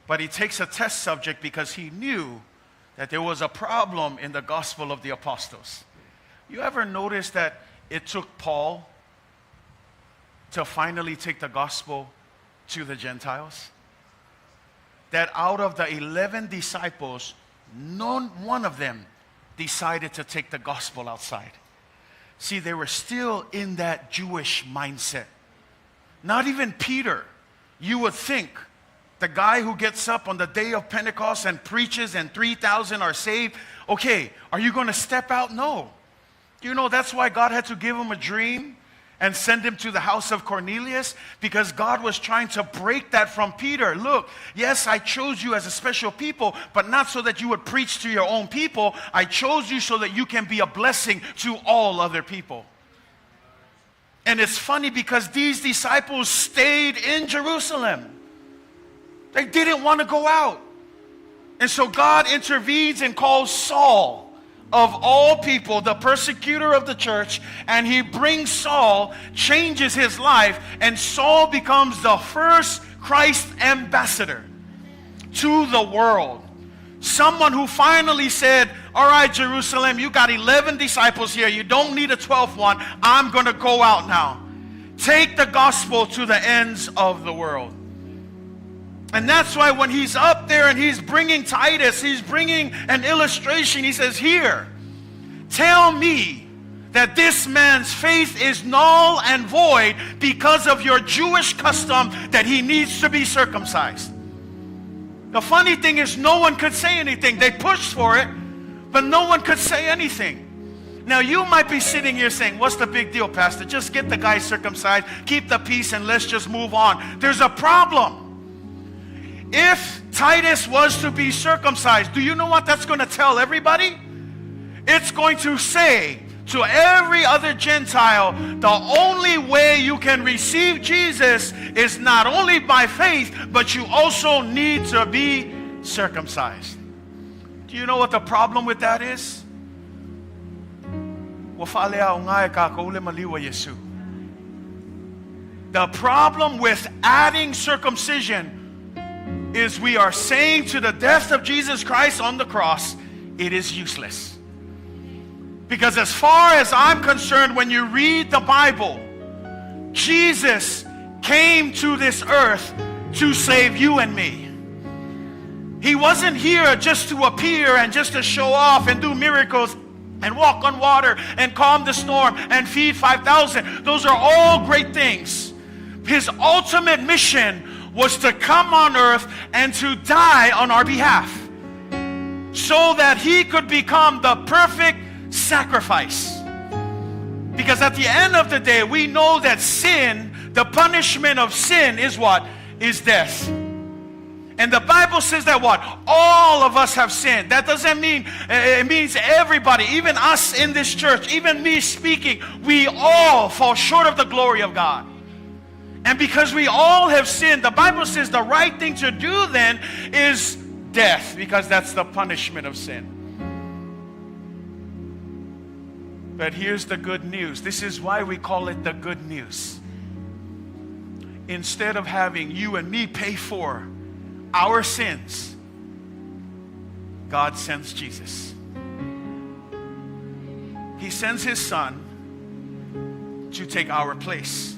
But he takes a test subject because he knew that there was a problem in the gospel of the apostles. You ever notice that it took Paul to finally take the gospel to the Gentiles? That out of the 11 disciples, not one of them decided to take the gospel outside. See, they were still in that Jewish mindset. Not even Peter. You would think the guy who gets up on the day of Pentecost and preaches and 3,000 are saved. Okay, are you going to step out? No. You know, that's why God had to give him a dream and send him to the house of Cornelius, because God was trying to break that from Peter. Look, yes, I chose you as a special people, but not so that you would preach to your own people. I chose you so that you can be a blessing to all other people. And it's funny because these disciples stayed in Jerusalem. They didn't want to go out. And so God intervenes and calls Saul, of all people, the persecutor of the church, and he brings Saul, changes his life, and Saul becomes the first Christ ambassador to the world. Someone who finally said, all right, Jerusalem, you got 11 disciples here. You don't need a 12th one. I'm going to go out now. Take the gospel to the ends of the world. And that's why when he's up there and he's bringing Titus, he's bringing an illustration. He says, here, tell me that this man's faith is null and void because of your Jewish custom that he needs to be circumcised. The funny thing is, no one could say anything. They pushed for it, but no one could say anything. Now you might be sitting here saying, what's the big deal, Pastor? Just get the guy circumcised, keep the peace, and let's just move on. There's a problem. If Titus was to be circumcised, do you know what that's going to tell everybody? It's going to say to every other Gentile, the only way you can receive Jesus is not only by faith, but you also need to be circumcised. Do you know what the problem with that is? The problem with adding circumcision is we are saying to the death of Jesus Christ on the cross, it is useless. Because as far as I'm concerned, when you read the Bible, Jesus came to this earth to save you and me. He wasn't here just to appear and just to show off and do miracles and walk on water and calm the storm and feed 5,000. Those are all great things. His ultimate mission was to come on earth and to die on our behalf so that he could become the perfect sacrifice. Because at the end of the day, we know that sin, the punishment of sin is what? Is death. And the Bible says that what? All of us have sinned. That doesn't mean, it means everybody, even us in this church, even me speaking, we all fall short of the glory of God. And because we all have sinned, the Bible says the right thing to do then is death, because that's the punishment of sin. But here's the good news. This is why we call it the good news. Instead of having you and me pay for our sins, God sends Jesus. He sends his son to take our place.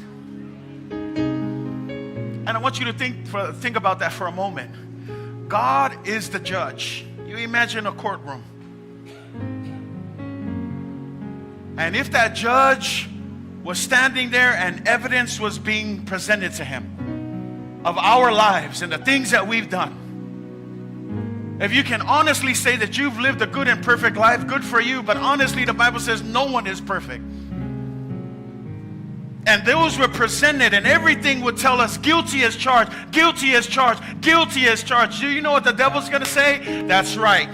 And I want you to think about that for a moment. God is the judge. You imagine a courtroom. And if that judge was standing there and evidence was being presented to him of our lives and the things that we've done, if you can honestly say that you've lived a good and perfect life, good for you. But honestly, the Bible says no one is perfect. And those were presented, and everything would tell us guilty as charged, guilty as charged, guilty as charged. Do you know what the devil's going to say? That's right.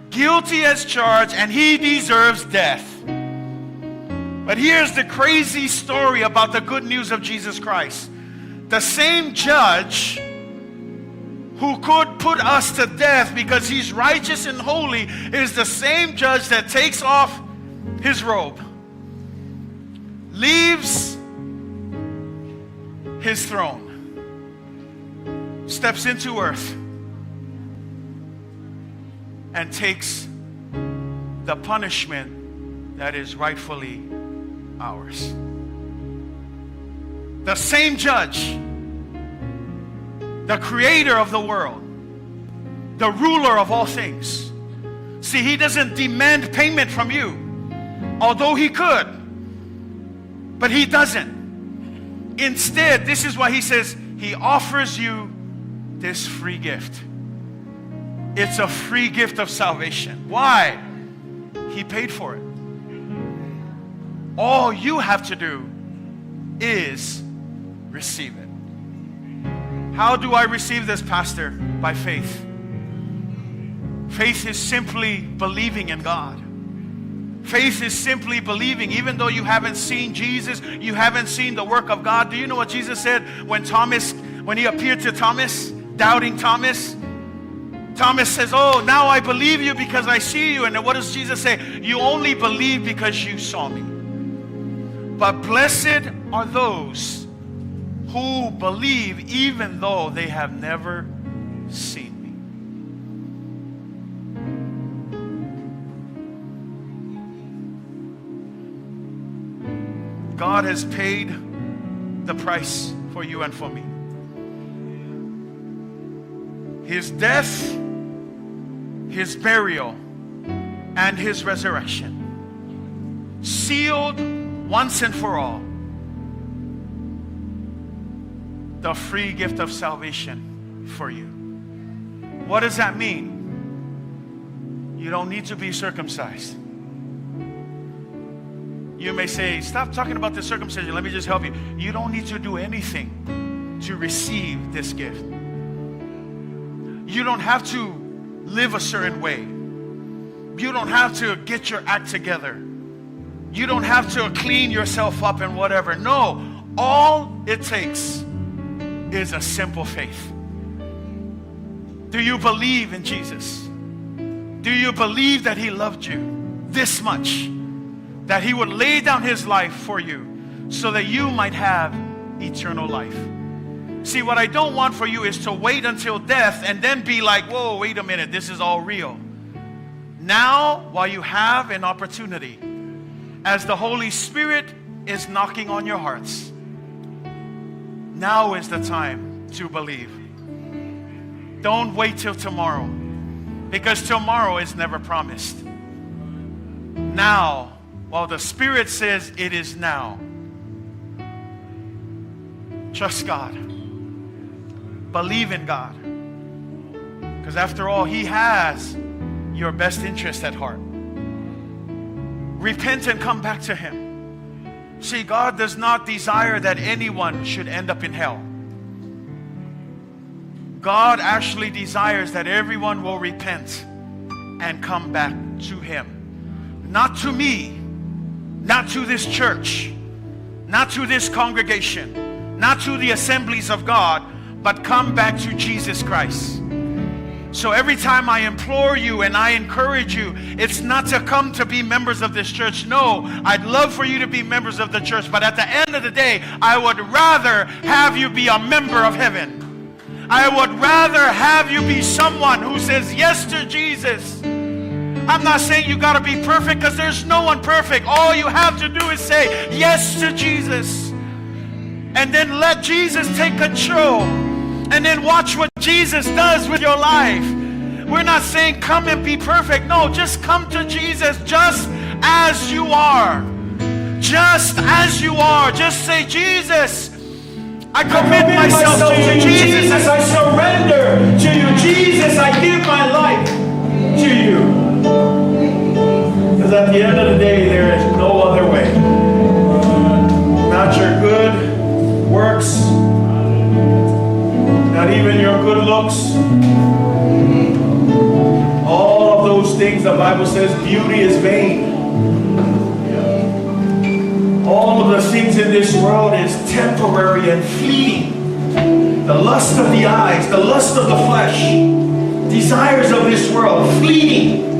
Guilty as charged, and he deserves death. But here's the crazy story about the good news of Jesus Christ. The same judge who could put us to death because he's righteous and holy is the same judge that takes off his robe, leaves his throne, steps into earth, and takes the punishment that is rightfully ours. The same judge, the creator of the world, the ruler of all things. See, he doesn't demand payment from you, although he could, but he doesn't. Instead, this is why he says he offers you this free gift. It's a free gift of salvation. Why? He paid for it. All you have to do is receive it. How do I receive this, Pastor? By faith. Faith is simply believing in God. Faith is simply believing, even though you haven't seen Jesus, you haven't seen the work of God. Do you know what Jesus said when he appeared to Thomas, doubting Thomas? Thomas says, oh, now I believe you because I see you. And then what does Jesus say? You only believe because you saw me. But blessed are those who believe even though they have never seen me. God has paid the price for you and for me. His death, his burial, and his resurrection sealed once and for all the free gift of salvation for you. What does that mean? You don't need to be circumcised. You may say, stop talking about the circumcision. Let me just help you. You don't need to do anything to receive this gift. You don't have to live a certain way. You don't have to get your act together. You don't have to clean yourself up and whatever. No, all it takes is a simple faith. Do you believe in Jesus? Do you believe that he loved you this much? That he would lay down his life for you so that you might have eternal life. See, what I don't want for you is to wait until death and then be like, whoa, wait a minute, this is all real. Now, while you have an opportunity, as the Holy Spirit is knocking on your hearts, now is the time to believe. Don't wait till tomorrow, because tomorrow is never promised. Now, while the Spirit says it is now, trust God. Believe in God. Because after all, he has your best interest at heart. Repent and come back to him. See, God does not desire that anyone should end up in hell. God actually desires that everyone will repent and come back to him. Not to me, not to this church, not to this congregation, not to the assemblies of God, but come back to Jesus Christ. So every time I implore you and I encourage you, it's not to come to be members of this church. No, I'd love for you to be members of the church, but at the end of the day, I would rather have you be a member of heaven. I would rather have you be someone who says yes to Jesus. I'm not saying you got to be perfect, because there's no one perfect. All you have to do is say yes to Jesus. And then let Jesus take control. And then watch what Jesus does with your life. We're not saying come and be perfect. No, just come to Jesus just as you are. Just as you are. Just say, Jesus, I commit myself to you. Jesus, I surrender to you. Jesus, I give my life to you. Because at the end of the day, there is no other way. Not your good works, not even your good looks. All of those things, the Bible says, beauty is vain. All of the things in this world is temporary and fleeting. The lust of the eyes, the lust of the flesh, desires of this world, fleeting.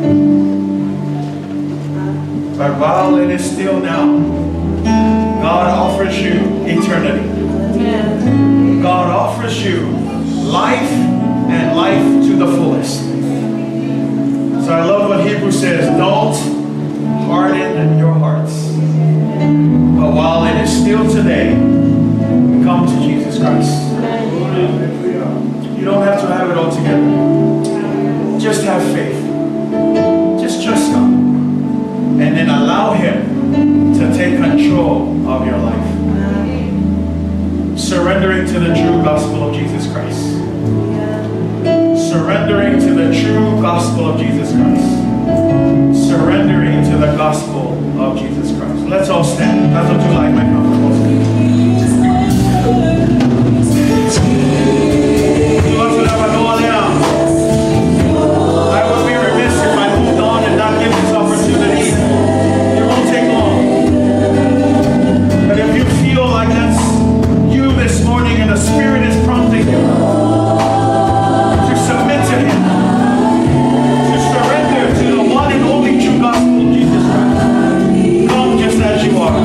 But while it is still now, God offers you eternity. life and life to the fullest. So I love what Hebrews says, don't harden your hearts. But while it is still today, come to Jesus Christ. You don't have to have it all together. Just have faith. Just trust God. And then allow Him to take control of your life. Surrendering to the true gospel of Jesus Christ. Surrendering to the true gospel of Jesus Christ. Surrendering to the gospel of Jesus Christ. Let's all stand. That's what you like, my brother. I would be remiss if I moved on and not give this opportunity. It won't take long. But if you feel like that's you this morning and the Spirit is prompting you to submit to Him, to surrender to the one and only true gospel of Jesus Christ, come just as you are.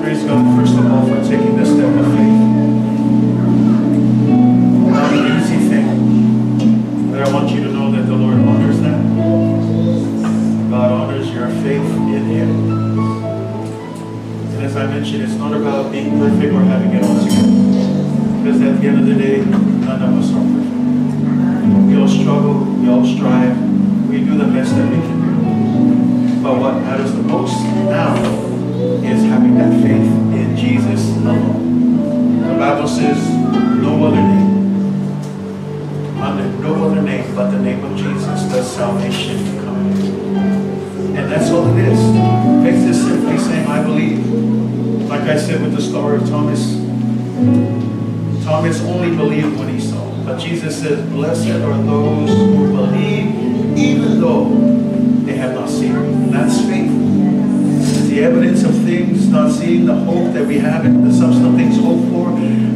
Praise God, first of all, for taking this step of faith. Not an easy thing, but I want you to know that the Lord honors that. God honors your faith in Him. And as I mentioned, it's not about being perfect or having it all together. Because at the end of the day, none of us are perfect. We all struggle, we all strive, we do the best that we can do. But what matters the most now is having that faith in Jesus alone. The Bible says, no other name, under no other name but the name of Jesus does salvation come. And that's all it is. Faith is simply saying, I believe. Like I said with the story of Thomas, Thomas only believed when he saw. But Jesus says, blessed are those who believe even though they have not seen. And that's faith. It's the evidence of things not seen, the hope that we have in the substance of things hoped for.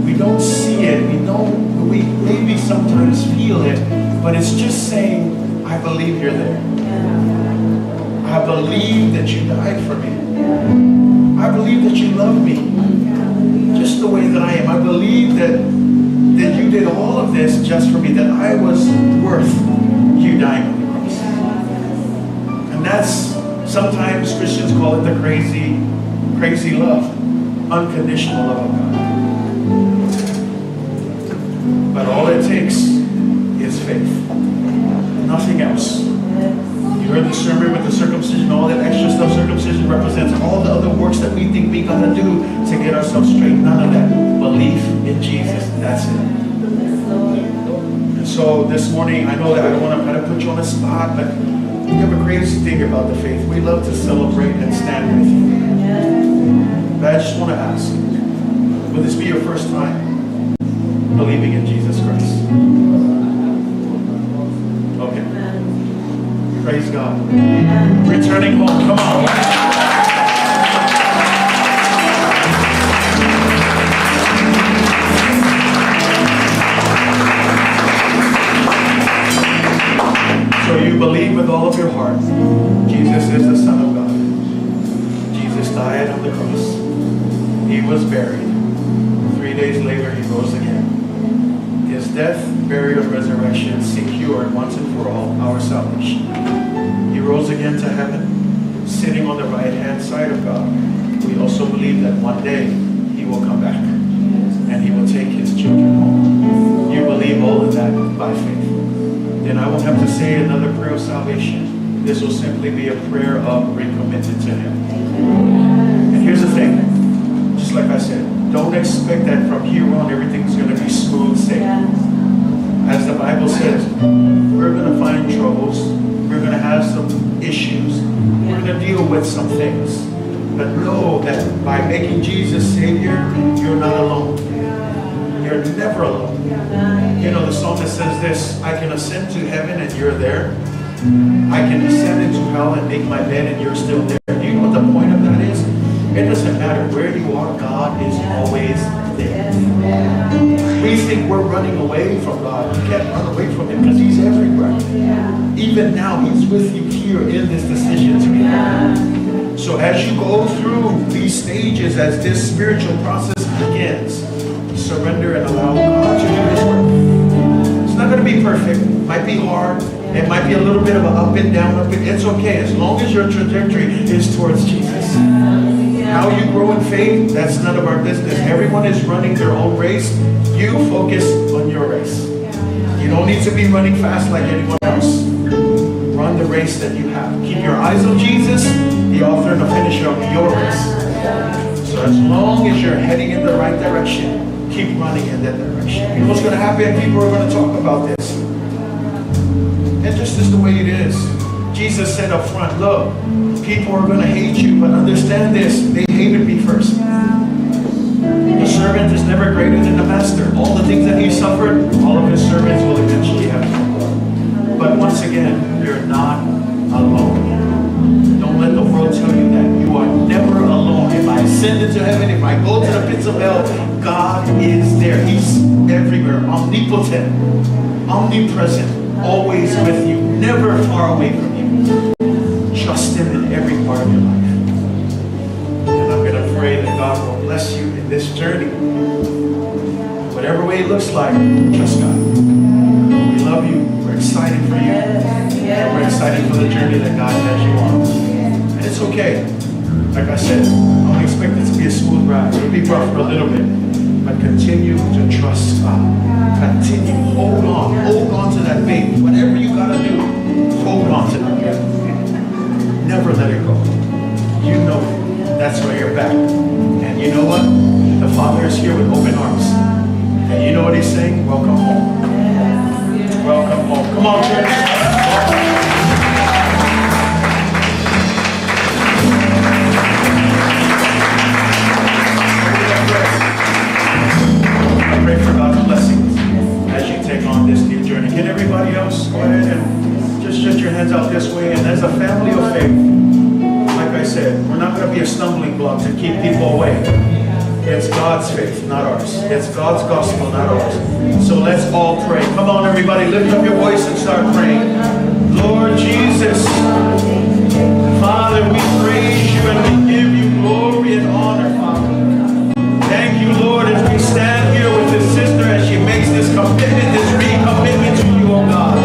We don't see it. We maybe sometimes feel it, but it's just saying, I believe you're there. I believe that you died for me. I believe that you love me just the way that I am. I believe that you did all of this just for me, that I was worth you dying on the cross. And that's, sometimes Christians call it the crazy love, unconditional love of God. But all it takes is faith, nothing else. You heard the sermon with the circumcision, all that extra stuff. Circumcision represents all the other works that we think we gotta do to get ourselves straight. None of that. Belief in Jesus, that's it. And so this morning, I know that I don't want to try to put you on the spot, but we have a crazy thing about the faith. We love to celebrate and stand with you. But I just want to ask, will this be your first time believing in Jesus Christ? Okay. Praise God. Returning home. Come on. So you believe with all of your heart Jesus is the Son of God. Jesus died on the cross. He was buried. 3 days later he rose again. His death, burial, and resurrection secured once and for all our salvation. He rose again to heaven, sitting on the right-hand side of God. We also believe that one day he will come back and he will take his children home. You believe all of that by faith. Then I won't have to say another prayer of salvation. This will simply be a prayer of recommitted to Him. And here's the thing, just like I said, don't expect that from here on everything's going to be smooth sailing. As the Bible says, we're going to find troubles, we're going to have some issues, we're going to deal with some things. But know that by making Jesus Savior, you're not alone. You're never alone. You know, the psalmist says this, I can ascend to heaven and you're there. I can descend into hell and make my bed and you're still there. Do you know what the point of that is? It doesn't matter where you are, God is always there. We think we're running away from God. You can't run away from Him because He's everywhere. Even now, He's with you here in this decision to be made. So as you go through these stages, as this spiritual process begins, surrender and allow God to do His work. It's not going to be perfect. It might be hard. It might be a little bit of an up and down. It's okay as long as your trajectory is towards Jesus. How you grow in faith, that's none of our business. Everyone is running their own race. You focus on your race. You don't need to be running fast like anyone else. Run the race that you have. Keep your eyes on Jesus, the author and the finisher of your race. So as long as you're heading in the right direction, keep running in that direction. You know what's going to happen? People are going to talk about this. It just is the way it is. Jesus said up front, look, people are going to hate you, but understand this, they hated me first. The servant is never greater than the master. All the things that he suffered, all of his servants will eventually have to. But once again, you're not alone. Don't let the world tell you that. You are never alone. If I ascend into heaven, if I go to the pits of hell, God is there. He's everywhere, omnipotent, omnipresent, always with you, never far away from you. Trust Him in every part of your life. And I'm going to pray that God will will bless you in this journey. Whatever way it looks like, trust God. We love you. We're excited for you. And we're excited for the journey that God has you on. And it's okay. Like I said, I don't expect it to be a smooth ride. It'll be rough for a little bit. But continue to trust God. Continue. Hold on. Hold on to that faith. Whatever you got to do, hold on to that faith. Never let it go. You know that's where you're back. And you know what? The Father is here with open arms. And you know what He's saying? Welcome home. Welcome home. Come on, church. I pray for God's blessings as you take on this new journey. Can everybody else go ahead and just stretch your hands out this way? And as a family of faith, like I said, we're not going to be a stumbling block to keep people away. It's God's faith, not ours. It's God's gospel, not ours. So let's all pray. Come on, everybody, lift up your voice and start praying. Lord Jesus, Father, we praise you and we give you glory and honor, Father. Thank you, Lord, as we stand here with this sister as she makes this commitment, this recommitment to you, oh God.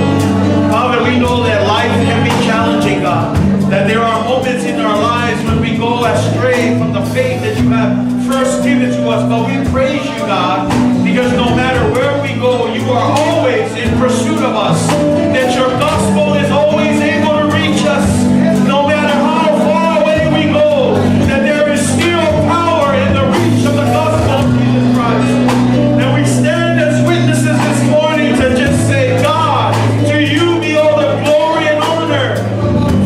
Father, we know that life can be challenging, God. That there are moments in our lives when we go astray from the faith that you have first given to us. But we praise you, God, because no matter where we go, you are always in pursuit of us. That your gospel is always able to reach us. No matter how far away we go, that there is still power in the reach of the gospel of Jesus Christ. And we stand as witnesses this morning to just say, God, to you be all the glory and honor.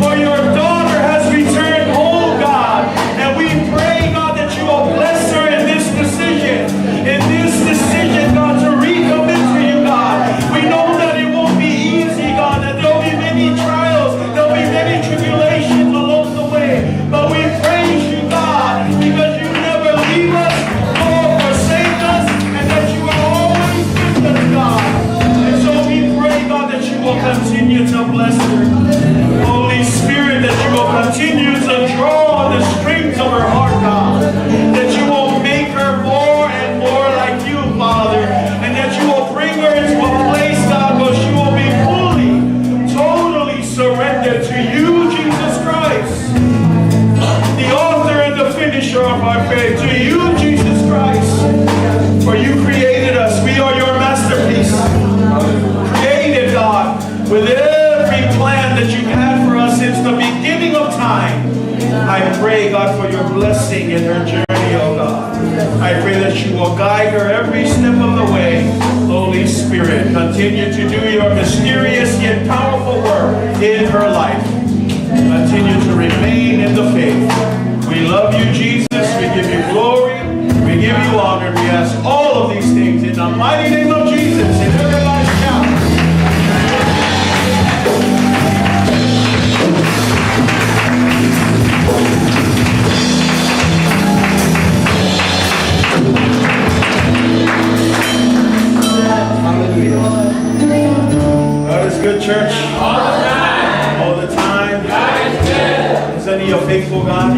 For your daughter has returned home, God. And we pray, God, that you will bless her in this decision. In this decision, God, to recommit to you, God. We know that it won't be easy, God. That there'll be many trials. There'll be many tribulations along the way. But we praise you, God, because you never leave us nor forsake us. And that you are always with us, God. And so we pray, God, that you will continue to bless her. Holy Spirit, that you will continue to draw the strings of her heart, God. That you will make her more and more like you, Father. And that you will bring her into a place, God, where she will be fully, totally surrendered to you, Jesus Christ. The author and the finisher of our faith. To you, Jesus Christ. For you created us. We are your masterpiece. Created, God, with every plan that you had for us since the beginning of time. I pray, God, for your blessing in her journey, oh God. I pray that you will guide her every step of the way. Holy Spirit, continue to do your mysterious yet powerful work in her life. Continue to remain in the faith. We love you, Jesus. We give you glory. We give you honor. We ask all of these things in the mighty name of Jesus. And everybody shout. God is good, church. All the time. Is any of faithful God?